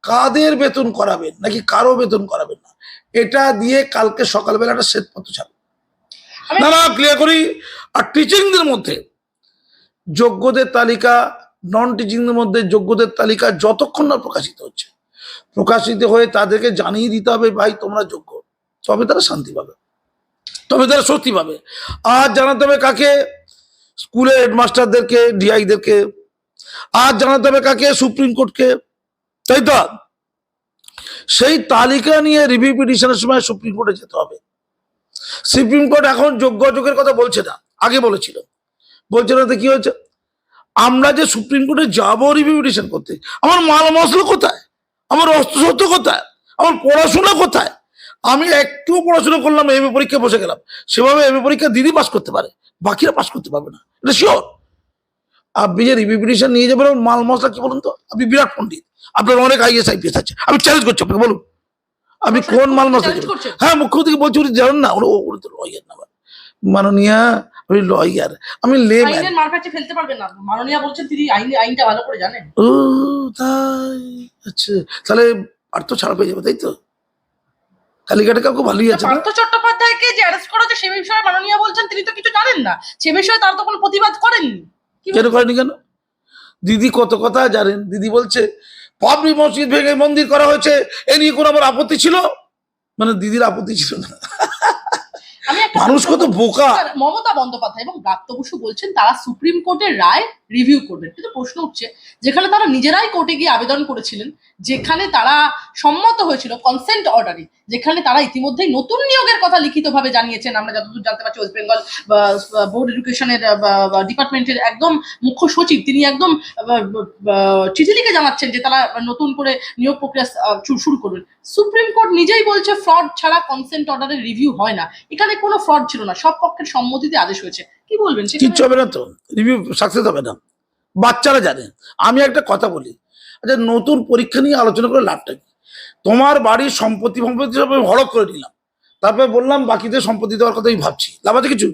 কাদের বেতন করাবেন নাকি কারো বেতন করাবেন না, এটা দিয়ে কালকে সকালবেলা একটা শ্বেতপত্র ছাড়বে। না না, ক্লিয়ার করি। আর টিচিংদের মধ্যে যোগ্যদের তালিকা, নন টিচিংদের মধ্যে যোগ্যদের তালিকা যতক্ষণ না প্রকাশিত হচ্ছে, প্রকাশিত হয়ে তাদেরকে জানিয়ে দিতে হবে ভাই তোমরা যোগ্য, তবে তারা শান্তি পাবে, তবে তারা স্বস্তি পাবে। আর জানাতে হবে কাকে? স্কুলের হেডমাস্টারদেরকে, ডিআইদেরকে। আর জানাতে হবে কাকে? সুপ্রিম কোর্টকে, তাই তো? সেই তালিকা নিয়ে রিভিউ পিটিশনের সময় সুপ্রিম কোর্টে যেতে হবে। সুপ্রিম কোর্ট এখন যোগ্য অযোগ্যের কথা বলছে না, আগে বলেছিল। বলছে না তো কি হয়েছে? আমরা যে সুপ্রিম কোর্টে যাবো রিভিউ পিটিশন করতে, আমার মাল মশলা কোথায়? আমার অস্ত্রশস্ত্র কোথায়? আমার পড়াশোনা কোথায়? আমি একটু পড়াশোনা করলাম, এমএ পরীক্ষা বসে গেলাম, সেভাবে এমএ পরীক্ষা দিদি পাস করতে পারে, বাকিরা পাস করতে পারবে না, এটা শিওর। আপনি যে রিভিউ পিটিশন নিয়ে যাবেন, মাল মশলা কি বলুন তো? আপনি বিরাট পণ্ডিত, আপনার অনেক আইএস আইপিএস আছে, আমি চ্যালেঞ্জ করছি আপনাকে, বলুন আপনি কোন মাল মশলা চ্যালেঞ্জ দেবেন? করছেন? হ্যাঁ, মুখ্যমন্ত্রী বলছি উনি জানেন না, উনি তো লয়ার না মাননীয়া, আমি লয়ার, আমি লেম্যান। আইনের মারপ্যাচে ফেলতে পারবেন না, মাননীয়া বলছেন তিনি আইনটা ভালো করে জানেন। ও তাই? আচ্ছা, তাহলে আর তো ছাড়া পেয়ে যাবে, তাই তো? কালিকাটা কাউকে ভালোই আছে না? পার্থ চট্টোপাধ্যায়কে যে অ্যারেস্ট করা হচ্ছে সে বিষয়ে মাননীয়া বলছেন তিনি তো কিছু জানেন না, সে বিষয়ে তার তো কোনো প্রতিবাদ করেননি। কি কেন করেনি কেন? দিদি কত কথা জানেন। দিদি বলছে বাবরি মসজিদ ভেঙে মন্দির করা হয়েছে, এ নিয়ে কোনো আমার আপত্তি ছিল? মানে দিদির আপত্তি ছিল না। আমি একটা মানুষ কত বোকা। স্যার, মমতা বন্দ্যোপাধ্যায় এবং ব্রাত্য বসু বলছেন তারা সুপ্রিম কোর্টের রায় রিভিউ করবেন, কিন্তু প্রশ্ন উঠছে যেখানে তারা নিজেরাই কোর্টে গিয়ে আবেদন করেছিলেন, যেখানে তারা সম্মত হয়েছিল কনসেন্ট অর্ডারে, যেখানে তারা ইতিমধ্যেই নতুন নিয়োগের কথা লিখিতভাবে জানিয়েছেন। আমরা যতদূর জানতে পারছি ওয়েস্ট বেঙ্গল বোর্ড এডুকেশনের ডিপার্টমেন্টের একদম মুখ্য সচিব তিনি একদম চিঠি লিখে জানাচ্ছেন যে তারা নতুন করে নিয়োগ প্রক্রিয়া শুরু করবেন। সুপ্রিম কোর্ট নিজেই বলছে ফ্রড ছাড়া কনসেন্ট অর্ডারের রিভিউ হয় না, এখানে কোনো ফ্রড ছিল না, সব পক্ষের সম্মতিতে আদেশ হয়েছে। কি বলবেন? কিচ্ছু হবে না তো, রিভিউ সাকসেস হবে না, বাচ্চারা জানে। আমি একটা কথা বলি, আচ্ছা নতুন পরীক্ষা নিয়ে আলোচনা করে লাভটা কি? তোমার বাড়ির সম্পত্তি সব আমি হড়প করে নিলাম, তারপরে বললাম বাকিদের সম্পত্তি দেওয়ার কথা আমি ভাবছি, লাভ আছে কিছু?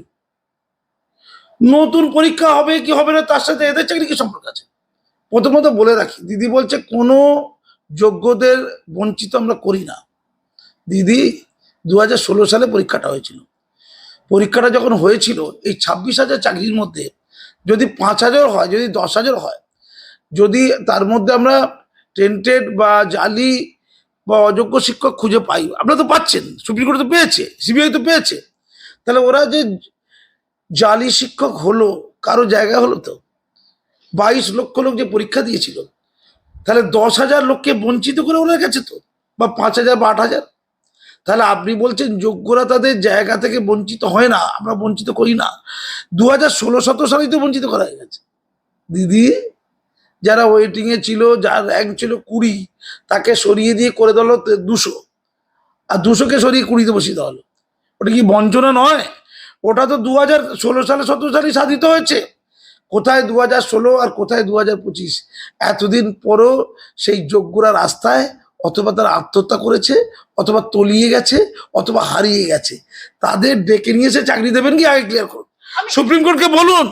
নতুন পরীক্ষা হবে কি হবে না তার সাথে এদের চাকরি কি সম্পর্ক আছে? প্রথমত বলে রাখি, দিদি বলছে কোনো যোগ্যদের বঞ্চিত আমরা করি না। দিদি 2016 সালে পরীক্ষাটা হয়েছিল, পরীক্ষাটা যখন হয়েছিল এই 26,000 চাকরির মধ্যে যদি 5,000 হয়, যদি 10,000 হয়, যদি তার মধ্যে আমরা টেন্টেড বা জালি বা অযোগ্য শিক্ষক খুঁজে পাই, আপনারা তো পাচ্ছেন, সুপ্রিম কোর্ট তো পেয়েছে, সিবিআই তো পেয়েছে, তাহলে ওরা যে জালি শিক্ষক হলো কারো জায়গা হলো তো? 22 লক্ষ লোক যে পরীক্ষা দিয়েছিল, তাহলে 10,000 লোককে বঞ্চিত করে ওরা গেছে তো, বা 5,000 বা 8,000। তাহলে আপনি বলছেন যোগ্যরা তাদের জায়গা থেকে বঞ্চিত হয় না, আমরা বঞ্চিত করি না। 2016-17 সালেই তো বঞ্চিত করা হয়ে গেছে দিদি। যারা ওয়েটিং এ ছিল, যার র্যাঙ্ক ছিল 20, তাকে সরিয়ে দিয়ে করে দেওয়া হলো 200, আর 200-কে সরিয়ে 20-তে বসিয়ে দেওয়া হলো। ওটা কি বঞ্চনা নয়? ওটা তো 2016 সালে 17 সালে সাধিত হয়েছে। কোথায় 2016 আর কোথায় 2025? এতদিন পরও সেই যোগ্যরা রাস্তায়, অথবা তারা আত্মহত্যা করেছে, অথবা তলিয়ে গেছে, অথবা হারিয়ে গেছে। তাদের ডেকে নিয়ে এসে চাকরি দেবেন কি? আগে ক্লিয়ার করুন। সুপ্রিম কোর্টকে বলুন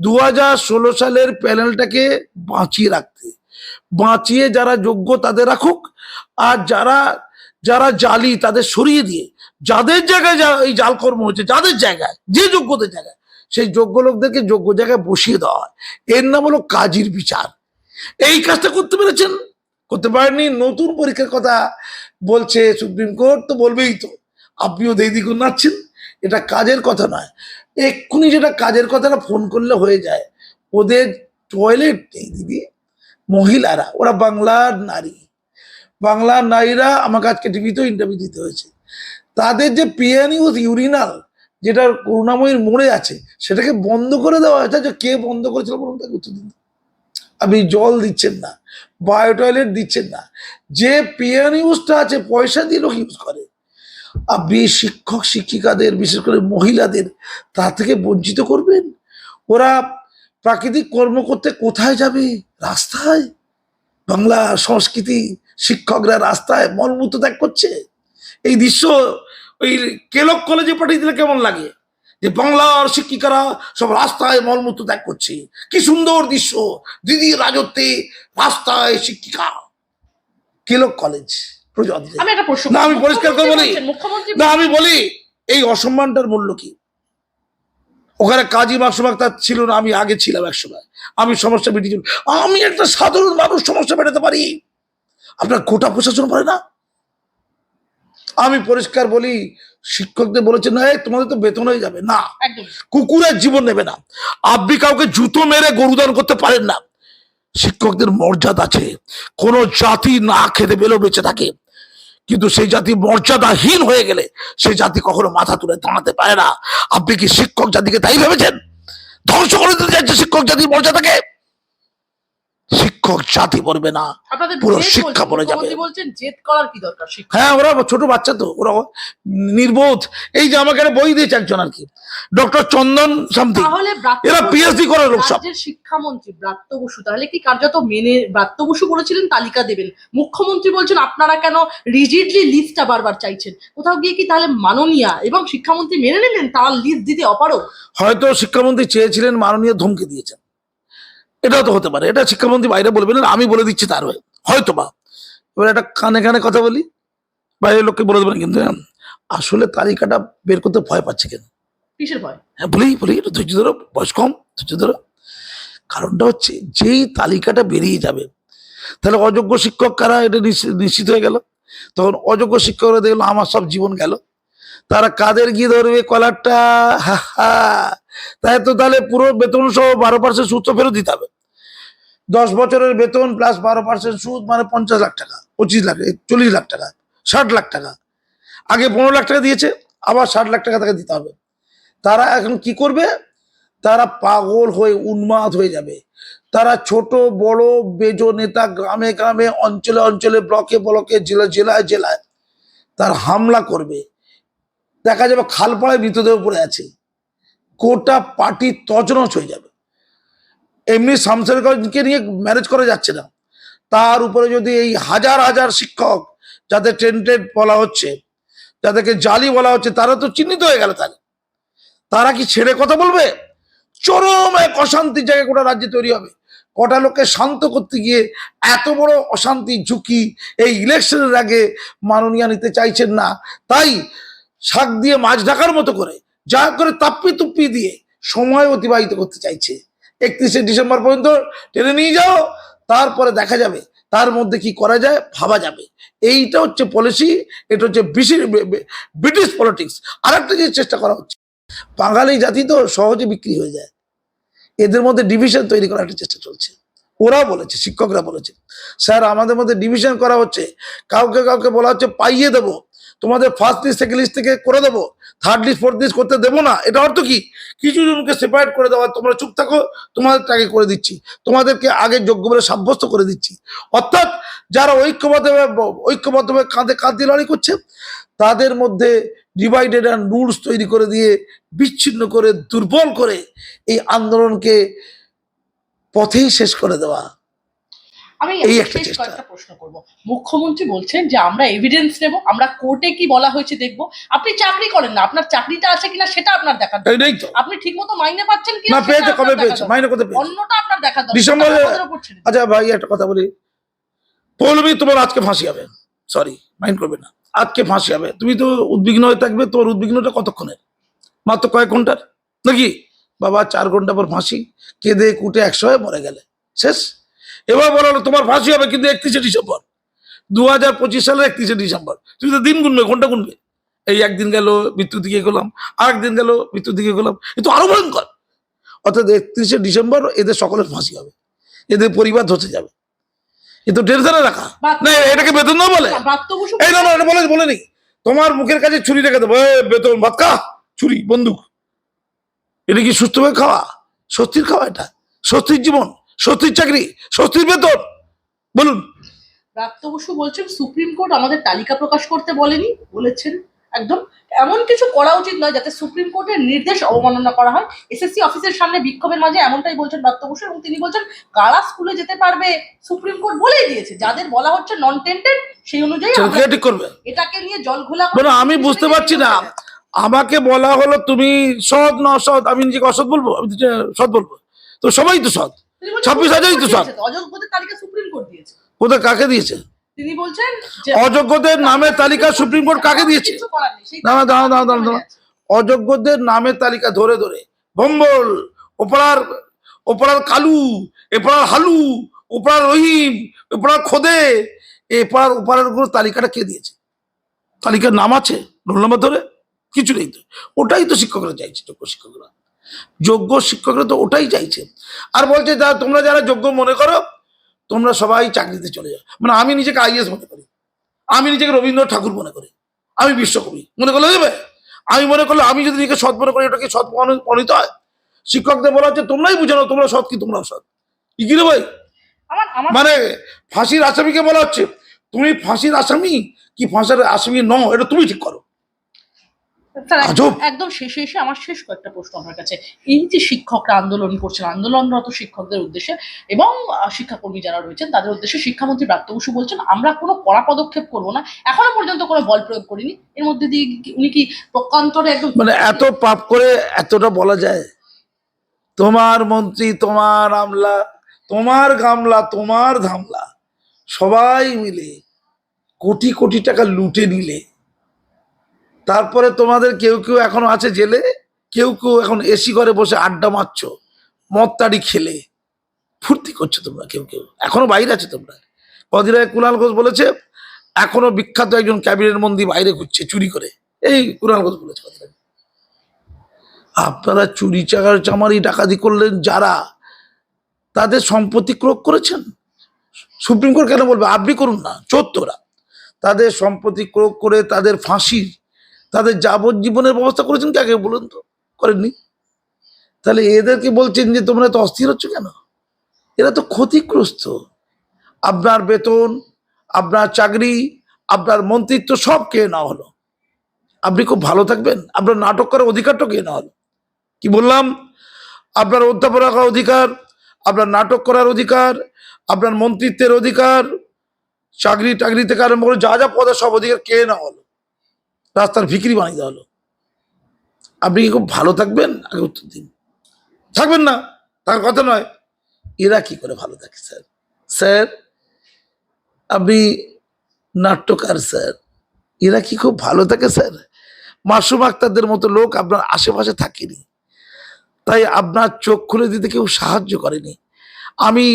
2016 সালের প্যানেলটাকে বাঁচিয়ে রাখতে, বাঁচিয়ে যারা যোগ্য তাদের রাখুক, আর যারা যারা জালি তাদের সরিয়ে দিয়ে যাদের জায়গায় এই জাল কর্ম হয়েছে, যাদের জায়গায় যে যোগ্যদের জায়গায় সেই যোগ্য লোকদেরকে যোগ্য জায়গায় বসিয়ে দেওয়া হয়। এর নাম হলো কাজের বিচার। এই কাজটা করতে পেরেছেন? করতে পারেননি। নতুন পরীক্ষার কথা বলছে সুপ্রিম কোর্ট, তো বলবেই তো, আপনিও দ্বিগুণ নাচ্ছেন। এটা কাজের কথা নয়। এক্ষুনি যেটা কাজের কথাটা ফোন করলে হয়ে যায়। ওদের টয়লেট নেই দিদি, মহিলারা, ওরা বাংলার নারী, বাংলার নারীরা আমাকে আজকে টিভিতেও ইন্টারভিউ দিতে হয়েছে। তাদের যে পিএনইউজ ইউরিনাল, যেটা করুণাময়ীর মোড়ে আছে, সেটাকে বন্ধ করে দেওয়া হয়েছে। যে কে বন্ধ করেছিল বলুন, তাকে উত্তর দিন। আপনি জল দিচ্ছেন না, বায়ো টয়লেট দিচ্ছেন না। যে পিএনইউজটা আছে পয়সা দিয়ে লোক ইউজ করে, আপনি শিক্ষক শিক্ষিকাদের, বিশেষ করে মহিলাদের তা থেকে বঞ্চিত করবেন? ওরা প্রাকৃতিক কর্ম করতে কোথায় যাবে? রাস্তায়। বাংলা সংস্কৃতি, শিক্ষকরা রাস্তায় মলমূত্র ত্যাগ করছে। এই দৃশ্য ওই কেলক কলেজে পাঠিয়ে দিলে কেমন লাগে? যে বাংলার শিক্ষিকারা সব রাস্তায় মলমূত্র ত্যাগ করছে, কি সুন্দর দৃশ্য, দিদির রাজত্বে রাস্তায় শিক্ষিকা। কেলক কলেজ আমি একটা প্রশ্ন না, আমি পরিষ্কার করে বলি, মুখ্যমন্ত্রী না আমি বলি, এই অসম্মানটার মূল্য কি? ওখানে কাজী মাকসুম আক্তার ছিল না, আমি আগে ছিলাম এক সময়, আমি সমস্যা মিটিয়ে, আমি একটা সাধারণ মানুষ সমস্যা মেটাতে পারি, আপনার গোটা প্রশাসন পারে না। আমি পরিষ্কার বলি, শিক্ষকদের বলেছে না তোমাদের তো বেতন হয়ে যাবে না, কুকুরের জীবন নেবে না। আপনি কাউকে জুতো মেরে গরুদান করতে পারেন না। শিক্ষকদের মর্যাদা আছে। কোন জাতি না খেতে পেলেও বেঁচে থাকে, কিন্তু সেই জাতি মর্যাদাহীন হয়ে গেলে সেই জাতি কখনো মাথা তুলে দাঁড়াতে পারে না। আপনি কি শিক্ষক জাতিকে তাই ভেবেছেন? ধ্বংস করে দিতে চাইছে শিক্ষক জাতির মর্যাদাকে? শিক্ষক জাতি পড়বে না, পুরো শিক্ষা পড়ে যাবে। হ্যাঁ, ওরা ছোট বাচ্চা তো, ওরা নির্বোধ। এই যে আমাকে একটা বই দিয়েছে একজন আর কি, ডক্টর চন্দন সামথিং, এরা পিএইচডি করে লোক সব। শিক্ষামন্ত্রী ব্রাত্য বসু তাহলে কি কার্যত মেনে, ব্রাত্য বসু বলেছিলেন তালিকা দেবেন, মুখ্যমন্ত্রী বলছেন আপনারা কেন রিজিডলি লিস্টটা বারবার চাইছেন? কোথাও গিয়ে কি তাহলে মাননীয়া এবং শিক্ষামন্ত্রী মেনে নিলেন তারা লিস্ট দিতে অপারগ? হয়তো শিক্ষামন্ত্রী চেয়েছিলেন, মাননীয় ধমকে দিয়েছেন, এটাও তো হতে পারে। এটা শিক্ষামন্ত্রী বাইরে বলবেন না, আমি বলে দিচ্ছি তার হয়ে, হয়তো বা। এবার একটা কানে কানে কথা বলি, বাইরের লোককে বলে দেবেন, কিন্তু আসলে তালিকাটা বের করতে ভয় পাচ্ছে কেন? কিসের ভয়? হ্যাঁ, বলি একটু ধৈর্য ধরো, বয়স কম, ধৈর্য ধরো। কারণটা হচ্ছে, যেই তালিকাটা বেরিয়ে যাবে, তাহলে অযোগ্য শিক্ষক কারা এটা নিশ্চিত হয়ে গেল। তখন অযোগ্য শিক্ষকরা দেখলো আমার সব জীবন গেল, তারা কাদের গিয়ে ধরবে কলারটা, তাই তো তাহলে পুরো বেতন সহ 12% সুদ তো ফেরত দিতে হবে। 10 বছরের বেতন প্লাস 12% সুদ, মানে 50 লাখ টাকা, 25 লাখ, 40 লাখ টাকা, 60 লাখ টাকা। আগে 15 লাখ টাকা দিয়েছে, আবার 60 লাখ টাকা তাকে দিতে হবে। তারা এখন কি করবে? তারা পাগল হয়ে উন্মাদ হয়ে যাবে। তারা ছোট বড় বেজো নেতা, গ্রামে গ্রামে, অঞ্চলে অঞ্চলে, ব্লকে ব্লকে, জেলায় জেলায় তার হামলা করবে। দেখা যাবে খালপাড়ায় মৃতদেহ পড়ে আছে, গোটা পার্টি তছনছ হয়ে যাবে। এমনি শামসেরগঞ্জকে নিয়ে ম্যানেজ করা যাচ্ছে না, তার উপরে যদি এই হাজার হাজার শিক্ষক যাদের টেন্টেড বলা হচ্ছে, যাদেরকে জালি বলা হচ্ছে, তারা তো চিহ্নিত হয়ে গেল। তারা কি ছেড়ে কথা বলবে? চরম এক অশান্তির জায়গায় গোটা রাজ্যে তৈরি হবে। কটা লোককে শান্ত করতে গিয়ে এত বড় অশান্তি ঝুঁকি এই ইলেকশনের আগে মাননীয় নিতে চাইছেন না। তাই শাক দিয়ে মাছ ঢাকার মতো করে, যা করে তাপ্পি তুপ্পি দিয়ে সময় অতিবাহিত করতে চাইছে। 31শে ডিসেম্বর পর্যন্ত টেনে নিয়ে যাও, তারপরে দেখা যাবে তার মধ্যে কি করা যায়, ভাবা যাবে। এইটা হচ্ছে পলিসি, এটা হচ্ছে ব্রিটিশ পলিটিক্স। আর একটা যে চেষ্টা করা হচ্ছে, বাঙালি জাতি তো সহজে বিক্রি হয়ে যায়, এদের মধ্যে ডিভিশন তৈরি করার একটা চেষ্টা চলছে। ওরা বলেছে, শিক্ষকরা বলেছে, স্যার আমাদের মধ্যে ডিভিশন করা হচ্ছে, কাউকে কাউকে বলা হচ্ছে পাইয়ে দেবো, তোমাদের ফার্স্ট লিস্ট সেকেন্ড লিস্ট থেকে করে দেবো, থার্ড লিস্ট ফোর্থ লিস্ট করতে দেবো না। এটা অর্থ কি? কিছু জনকে সেপারেট করে দেওয়া, তোমরা চুপ থাকো, তোমাদেরকে আগে করে দিচ্ছি, তোমাদেরকে আগে যোগ্য বলে সাব্যস্ত করে দিচ্ছি। অর্থাৎ যারা ঐক্যবদ্ধভাবে কাঁধে কাঁধ দিয়ে লড়াই করছে, তাদের মধ্যে ডিভাইডেড অ্যান্ড রুলস তৈরি করে দিয়ে, বিচ্ছিন্ন করে, দুর্বল করে এই আন্দোলনকে পথেই শেষ করে দেওয়া। আমি একটা প্রশ্ন করব, মুখ্যমন্ত্রী বলছেন যে আমরা এভিডেন্স নেব, আমরা কোর্টে কি বলা হয়েছে দেখবো। আপনি চাকরি করেন না, আপনার চাকরিটা আছে কিনা সেটা আপনার দেখার দরকার। আপনি ঠিকমতো মাইনে পাচ্ছেন কিনা, না পেয়েছে, কবে পেয়েছে, মাইনে কত পেয়েছে, অন্যটা আপনার দেখার দরকার। ডিসেম্বরে। আচ্ছা ভাই একটা কথা বলি, পৌলমী তোমার আজকে ফাঁসি হবে, সরি মাইন্ড করবে না, আজকে ফাঁসি হবে। তুমি তো উদ্বিগ্ন হয়ে থাকবে, তোমার উদ্বিগ্নটা কতক্ষণের? মাত্র কয়েক ঘন্টার নাকি? বাবা 4 ঘন্টা পর ফাঁসি, কেঁদে কুটে 100 হয়ে মরে গেলে শেষ। এবার বলা হলো তোমার ফাঁসি হবে কিন্তু 31শে ডিসেম্বর, 2025 সালের 31শে ডিসেম্বর। তুমি তো দিন গুনবে, ঘন্টা গুনবে, এই একদিন গেল মৃত্যুর দিকে গেলাম, আরেকদিন গেল মৃত্যুর দিকে গেলাম, এ তো আরো ভয়ঙ্কর। অর্থাৎ 31শে ডিসেম্বর এদের সকলের ফাঁসি হবে, এদের পরিবার ধসে যাবে। এ তো টেনশনে রাখা না, এটাকে বেতন না বলে। ব্রাত্য বসু এই না না, এটা বলে নি, তোমার মুখের কাছে ছুরি রেখে দেবো, বেতন ভাত খা, ছুরি বন্দুক। এটা কি সুস্থভাবে খাওয়া? স্বস্তির খাওয়া? এটা স্বস্তির জীবন, স্বস্তির চাকরি, স্বস্তির বেতন? বলুন। ব্রাত্য বসু বলছেন সুপ্রিম কোর্ট আমাদের তালিকা প্রকাশ করতে বলেনি, বলেছেন একদম এমন কিছু করা উচিত নয় যাতে সুপ্রিম কোর্টের নির্দেশ অবমাননা করা হয়। এসএসসি অফিসের সামনে বিক্ষোভের মাঝে এমনটাই বলছেন ব্রাত্য বসু, এবং তিনি বলছেন কারা স্কুলে যেতে পারবে সুপ্রিম কোর্ট বলেই দিয়েছে, যাদের বলা হচ্ছে নন টেন্টেড সেই অনুযায়ী আমরা কে ঠিক করবে? এটাকে নিয়ে জল ঘোলা মানে আমি বুঝতে পারছি না, আমাকে বলা হলো তুমি সৎ না অসৎ, আমি নিজেকে অসৎ বলবো? আমি তো সৎ বলবো, তো সবাই তো সৎ, 26,000ই তো সৎ। অযোগ্যদের তালিকা সুপ্রিম কোর্ট দিয়েছে। কোথায় কাকে দিয়েছে? তিনি বলছেন যে অযোগ্যদের নামের তালিকা সুপ্রিম কোর্ট কাকে দিয়েছে? কিছু করার নেই, সেই দাঁড়া দাঁড়া দাঁড়া দাঁড়া দাঁড়া। অযোগ্যদের নামের তালিকা ধরে ধরে ভম্বল, ওপারার কালু, এপাড়ার হালু, ওপারার রহিম, ওপারার খোদে, এপাড়ার ওপারের গুলো তালিকাটা কে দিয়েছে? তালিকার নাম আছে, রোল নাম্বার ধরে? কিছু নেই তো। ওটাই তো শিক্ষকরা চাইছে, যোগ্য শিক্ষকরা তো ওটাই চাইছে। আর বলছে তোমরা যারা যোগ্য মনে করো তোমরা সবাই চাকরিতে চলে যাও। মানে আমি নিজেকে আইএস মনে করি, আমি নিজেকে রবীন্দ্রনাথ ঠাকুর মনে করি, আমি বিশ্বকবি মনে করলে দেবে? আমি মনে করলে, আমি যদি নিজেকে সৎ মনে করি, এটা কি সৎ প্রণীত হয়? শিক্ষকদের বলা হচ্ছে তোমরাই বুঝে নাও তোমরা সৎ কি তোমরা অসৎ। কি রে ভাই? মানে ফাঁসির আসামিকে বলা হচ্ছে তুমি ফাঁসির আসামি কি ফাঁসির আসামি নও, এটা তুমি ঠিক করো। একদম শেষে এসে আমার শেষ কয়েকটা প্রশ্ন আপনার কাছে। এই যে শিক্ষকরা আন্দোলন করছেন, আন্দোলনরত শিক্ষকদের উদ্দেশ্যে এবং শিক্ষাকর্মী যারা রয়েছেন তাদের উদ্দেশ্যে শিক্ষামন্ত্রী ব্রাত্য বসু বলছেন আমরা কোনো কড়া পদক্ষেপ করব না, এখনো পর্যন্ত কোনো বল প্রয়োগ করিনি। এর মধ্যে দিয়ে উনি কি পক্ষান্তরে একদম মানে এত পাপ করে এতটা বলা যায়? তোমার মন্ত্রী, তোমার আমলা, তোমার গামলা, তোমার ধামলা সবাই মিলে কোটি কোটি টাকা লুটে নিলে, তারপরে তোমাদের কেউ কেউ এখনো আছে জেলে, কেউ কেউ এখন এসি ঘরে বসে আড্ডা মারছো, মদ তাড়ি খেলে ফুর্তি করছো তোমরা, কেউ কেউ এখনো বাইরে আছে। তোমরা কদিন আগে কুণাল ঘোষ বলেছে এখনো বিখ্যাত একজন ক্যাবিনেট মন্ত্রী বাইরে ঘুরছে চুরি করে, এই কুণাল ঘোষ বলেছে কদিন আগে। আপনারা চুরি চামারি ডাকাতি করলেন যারা, তাদের সম্পত্তি ক্রোধ করেছেন। সুপ্রিম কোর্ট কেন বলবে আপনি করুন না? চোদ্দরা তাদের সম্পত্তি ক্রোধ করে তাদের ফাঁসির, তাদের যাবজ্জীবনের ব্যবস্থা করেছেন কাকে বলুন তো? করেননি। তাহলে এদেরকে বলছেন যে তোমরা তো অস্থির হচ্ছ কেন? এরা তো ক্ষতিগ্রস্ত। আপনার বেতন, আপনার চাকরি, আপনার মন্ত্রিত্ব সব কে না হলো, আপনি খুব ভালো থাকবেন? আপনার নাটক করার অধিকারটা কে না হলো? কি বললাম? আপনার অধ্যাপনা করার অধিকার, আপনার নাটক করার অধিকার, আপনার মন্ত্রিত্বের অধিকার, চাকরি টাকরি থেকে আরম্ভ করে যা যা পদে সব অধিকার কে না হলো? রাস্তার ভিখিরি বানিয়ে দেওয়া হলো। আপনি কি খুব ভালো থাকবেন? আগে উত্তর দিন। থাকবেন না, তার কথা নয়। এরা কি করে ভালো থাকে স্যার? স্যার আপনি নাট্যকার স্যার, এরা কি খুব ভালো থাকে স্যার? মাসুম আক্তারদের মতো লোক আপনার আশেপাশে থাকেনি, তাই আপনার চোখ খুলে দিতে কেউ সাহায্য করেনি। আমি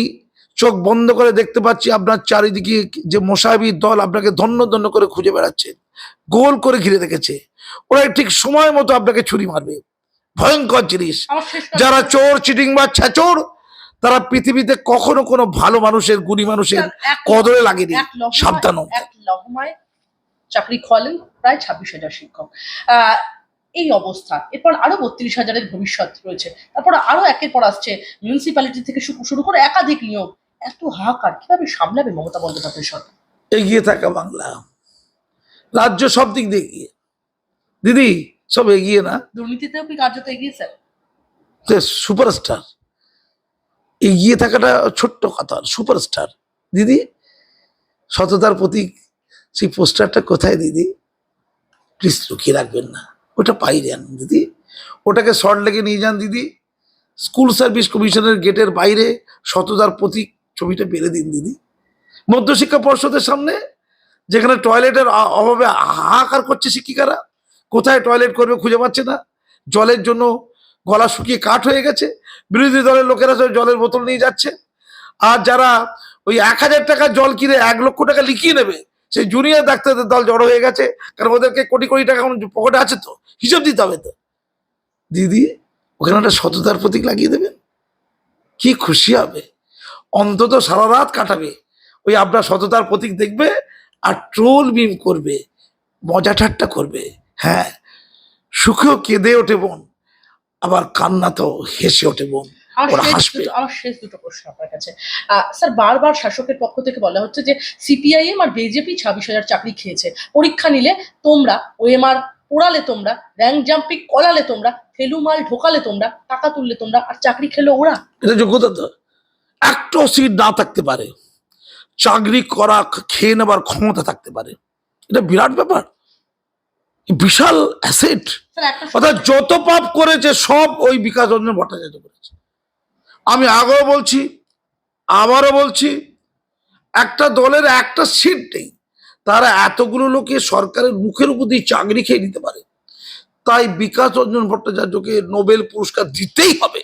চোখ বন্ধ করে দেখতে পাচ্ছি আপনার চারিদিকে যে মোসাহিবির দল আপনাকে ধন্য ধন্য করে খুঁজে বেড়াচ্ছে, গোল করে ঘিরে রেখেছে। ওরা ঠিক সময় মতো আপনাকে ছুরি মারবে। ভয়ঙ্কর জিনিস। যারা চোর, চিটিং বা ছ্যাচোর, তারা পৃথিবীতে কখনো কোনো ভালো মানুষের, গুণী মানুষের কদরে লাগেনি। সাবধান। এক লহমায় চাকরি খোয়ালেন প্রায় 26,000 শিক্ষক। এই অবস্থা, এরপর আরো 32,000-এর ভবিষ্যৎ রয়েছে, তারপর আরো একের পর আসছে মিউনিসিপ্যালিটি থেকে শুরু করে একাধিক নিয়োগ। এত হাহাকার কিভাবে সামলাবে মমতা বন্দ্যোপাধ্যায় সরকার? এগিয়ে থাকা বাংলা, রাজ্য সব দিক দিয়ে এগিয়ে দিদি, সব এগিয়ে না? দুর্নীতিতেও কি কার্যত এগিয়ে স্যার? সুপারস্টার। এগিয়ে থাকাটা ছোট্ট কথা, সুপারস্টার দিদি। সততার প্রতীক সেই পোস্টারটা কোথায় দিদি? প্লিজ লুকিয়ে রাখবেন না, ওটা পাই যান দিদি, ওটাকে শর্ট লেগে নিয়ে যান দিদি। স্কুল সার্ভিস কমিশনের গেটের বাইরে সততার প্রতীক ছবিটা বেড়ে দিন দিদি। মধ্যশিক্ষা পর্ষদের সামনে, যেখানে টয়লেটের অভাবে হাহাকার করছে শিক্ষিকারা, কোথায় টয়লেট করবে খুঁজে পাচ্ছে না, জলের জন্য গলা শুকিয়ে কাঠ হয়ে গেছে, বিরোধী দলের লোকেরা সব জলের বোতল নিয়ে যাচ্ছে, আর যারা ওই 1000 টাকার জল কিনে 1 লক্ষ টাকা লিখিয়ে নেবে সেই জুনিয়র ডাক্তারদের দল জড়ো হয়ে গেছে, কারণ ওদেরকে কোটি কোটি টাকা পকেটে আছে, তো হিসাব দিতে হবে। তো দিদি ওখানে একটা সততার প্রতীক লাগিয়ে দেবেন, কি খুশি হবে, অন্তত সারা রাত কাটাবে ওই আপনার সততার প্রতীক দেখবে, আর ট্রোল মিম করবে, মজা ঠাট্টা করবে। হ্যাঁ, সুখেও কেঁদে ওঠে বোন, আবার কান্নাতেও হেসে ওঠে বোন, ওরা হাসবে। আমার শেষ দুটো প্রশ্ন আপনার কাছে। স্যার, বারবার শাসকের পক্ষ থেকে বলা হচ্ছে যে সিপিআইএম আর বিজেপি 26,000 চাকরি খেয়েছে, পরীক্ষা নিলে তোমরা, ওএমআর পোড়ালে তোমরা, র্যাঙ্ক জাম্পিং করালে তোমরা, ফেলুমাল ঢোকালে তোমরা, টাকা তুললে তোমরা, আর চাকরি খেলো ওরা। এটা যোগ্যতা তো, একটা সিট না থাকতে পারে, চাকরি করা খেয়ে নেবার ক্ষমতা থাকতে পারে, এটা বিরাট ব্যাপার, বিশাল অ্যাসেট। স্যার, একটা অর্থাৎ যত পাপ করেছে সব ওই বিকাশ রঞ্জন ভট্টাচার্য করেছে। আমি আগেও বলছি, আবারও বলছি, একটা দলের একটা সিট নেই, তারা এতগুলো লোকে সরকারের মুখের উপর দিয়ে চাকরি খেয়ে নিতে পারে, তাই বিকাশ রঞ্জন ভট্টাচার্যকে নোবেল পুরস্কার দিতেই হবে,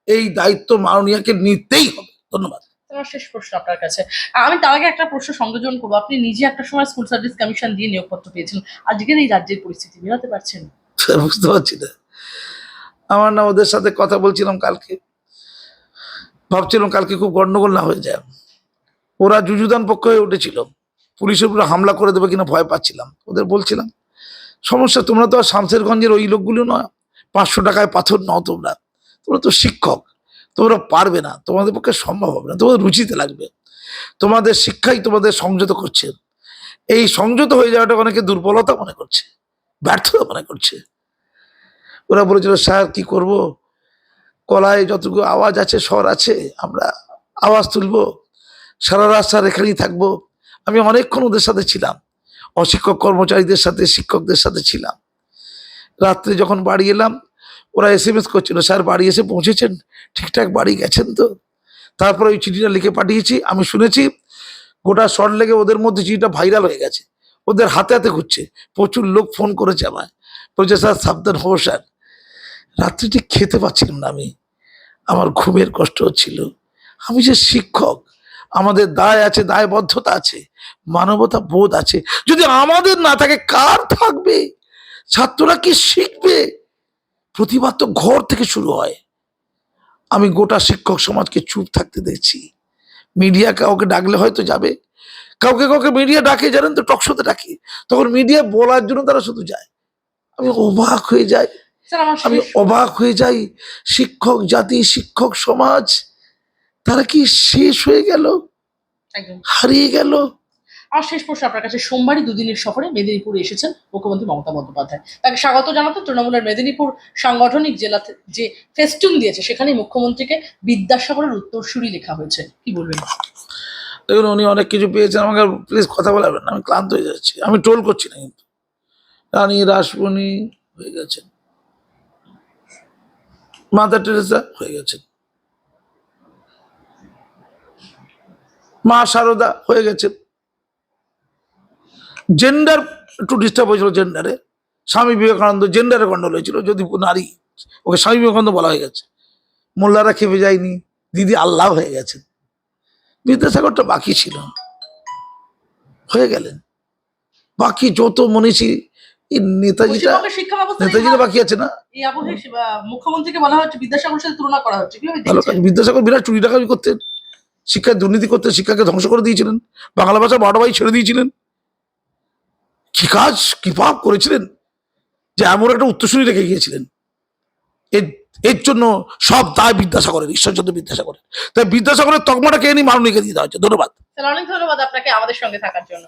এই দায়িত্ব মাননীয়াকে নিতেই হবে। ধন্যবাদ। আমার শেষ প্রশ্ন আপনার কাছে। আমি তার আগে একটা প্রশ্ন সংযোজন করবো। আপনি নিজে একটা সময় স্কুল সার্ভিস কমিশন দিয়ে নিয়োগপত্র পেয়েছেন, আজকের এই রাজ্যের পরিস্থিতি মেলাতে পারছেন? বুঝতে পারছি না, আমার না ওদের সাথে কথা বলছিলাম কালকে, ভাবছিলাম কালকে খুব গন্ডগোল না হয়ে যায়, ওরা যুযুদান পক্ষ হয়ে উঠেছিল, পুলিশের উপরে হামলা করে দেবে কিনা ভয় পাচ্ছিলাম, ওদের বলছিলাম সমস্যা, তোমরা তো আর শামসেরগঞ্জের ওই লোকগুলো নয়, 500 টাকায় পাথর নাও, তোমরা তোমরা তো শিক্ষক, তোমরা পারবে না, তোমাদের পক্ষে সম্ভব হবে না, তোমাদের রুচিতে লাগবে, তোমাদের শিক্ষাই তোমাদের সংযত করছে, এই সংযত হয়ে যাওয়াটা অনেকে দুর্বলতা মনে করছে, ব্যর্থতা মনে করছে। ওরা বলেছিল স্যার কি করব, কলায় যতটুকু আওয়াজ আছে স্বর আছে, আমরা আওয়াজ তুলবো, সারা রাত স্যার এখানেই থাকবো। আমি অনেকক্ষণ ওদের সাথে ছিলাম, অশিক্ষক কর্মচারীদের সাথে, শিক্ষকদের সাথে ছিলাম। রাত্রে যখন বাড়ি এলাম, ওরা SMS করছিল, স্যার বাড়ি এসে পৌঁছেছেন, ঠিকঠাক বাড়ি গেছেন তো? তারপরে ওই চিঠিটা লিখে পাঠিয়েছি। আমি শুনেছি গোটা শর্ট লেগে ওদের মধ্যে চিঠিটা ভাইরাল হয়ে গেছে, ওদের হাতে হাতে ঘুরছে, প্রচুর লোক ফোন করেছে আমায়, বলছে স্যার সাবধান হো স্যার। রাত্রি ঠিক খেতে পাচ্ছিলাম না আমি, আমার ঘুমের কষ্ট হচ্ছিল। আমি যে শিক্ষক, আমাদের দায় আছে, দায়বদ্ধতা আছে, মানবতা বোধ আছে, যদি আমাদের না থাকে কার থাকবে? ছাত্ররা কি শিখবে? প্রতিবাদ তো ঘর থেকে শুরু হয়। আমি গোটা শিক্ষক সমাজকে চুপ থাকতে দেখছি। মিডিয়া কাউকে ডাকলে হয়তো যাবে, কাউকে কাউকে মিডিয়া ডাকে, জানেন তো, টকশোতে ডাকে, তখন মিডিয়া বলার জন্য তারা শুধু যায়। আমি অবাক হয়ে যাই, আমি অবাক হয়ে যাই, শিক্ষক জাতি, শিক্ষক সমাজ, তারা কি শেষ হয়ে গেল, হারিয়ে গেল? আর শেষ প্রশ্ন আপনার কাছে। সোমবারই দুদিনের সফরে মেদিনীপুরে এসেছেন মুখ্যমন্ত্রী মমতা বন্দ্যোপাধ্যায়, তাকে স্বাগত জানাতে তৃণমূলের মেদিনীপুর সাংগঠনিক জেলাতে যে ফেস্টুন দিয়েছে, সেখানে মুখ্যমন্ত্রীকে বিদ্যাসাগরের উত্তরসূরি লেখা হয়েছে, কি বলবেন? দেখুন, উনি অনেক কিছু পেয়েছেন, আমাকে প্লিজ কথা বলাবেন না, আমি ক্লান্ত হয়ে যাচ্ছি, আমি ট্রোল করছি না, কিন্তু রানী রাসমণি হয়ে গেছেন, মাদার টেরেসা হয়ে গেছেন, মা শারদা হয়ে গেছেন, জেন্ডার একটু ডিস্টার্ব হয়েছিল, জেন্ডারে স্বামী বিবেকানন্দ জেন্ডারে গন্ডল হয়েছিল, যদি নারী, ওকে স্বামী বিবেকানন্দ বলা হয়ে গেছে, মোল্লারা খেপে যায়নি, দিদি আল্লাহ হয়ে গেছেন, বিদ্যাসাগরটা বাকি ছিল, হয়ে গেলেন। বাকি যত মনীষী, এই নেতাজিটা, নেতাজিটা বাকি আছে না? মুখ্যমন্ত্রীকে বলা হচ্ছে বিদ্যাসাগরের সাথে তুলনা করা হচ্ছে, ভালো কাজ। বিদ্যাসাগর বিরাট চুরি টাকামি করতেন, শিক্ষায় দুর্নীতি করতেন, শিক্ষাকে ধ্বংস করে দিয়েছিলেন, বাংলা ভাষা বাড়াবাই ছেড়ে দিয়েছিলেন, কি কাজ কি পাপ করেছিলেন যে এমন একটা উত্তরসূরি রেখে গিয়েছিলেন। এর জন্য সব দায় বিদ্যাসাগরের, ঈশ্বরচন্দ্র বিদ্যাসাগরের। তাই বিদ্যাসাগরের তকমাটা কে নি মাননীয়কে দিয়ে দেওয়া হচ্ছে। ধন্যবাদ। অনেক ধন্যবাদ আপনাকে আমাদের সঙ্গে থাকার জন্য।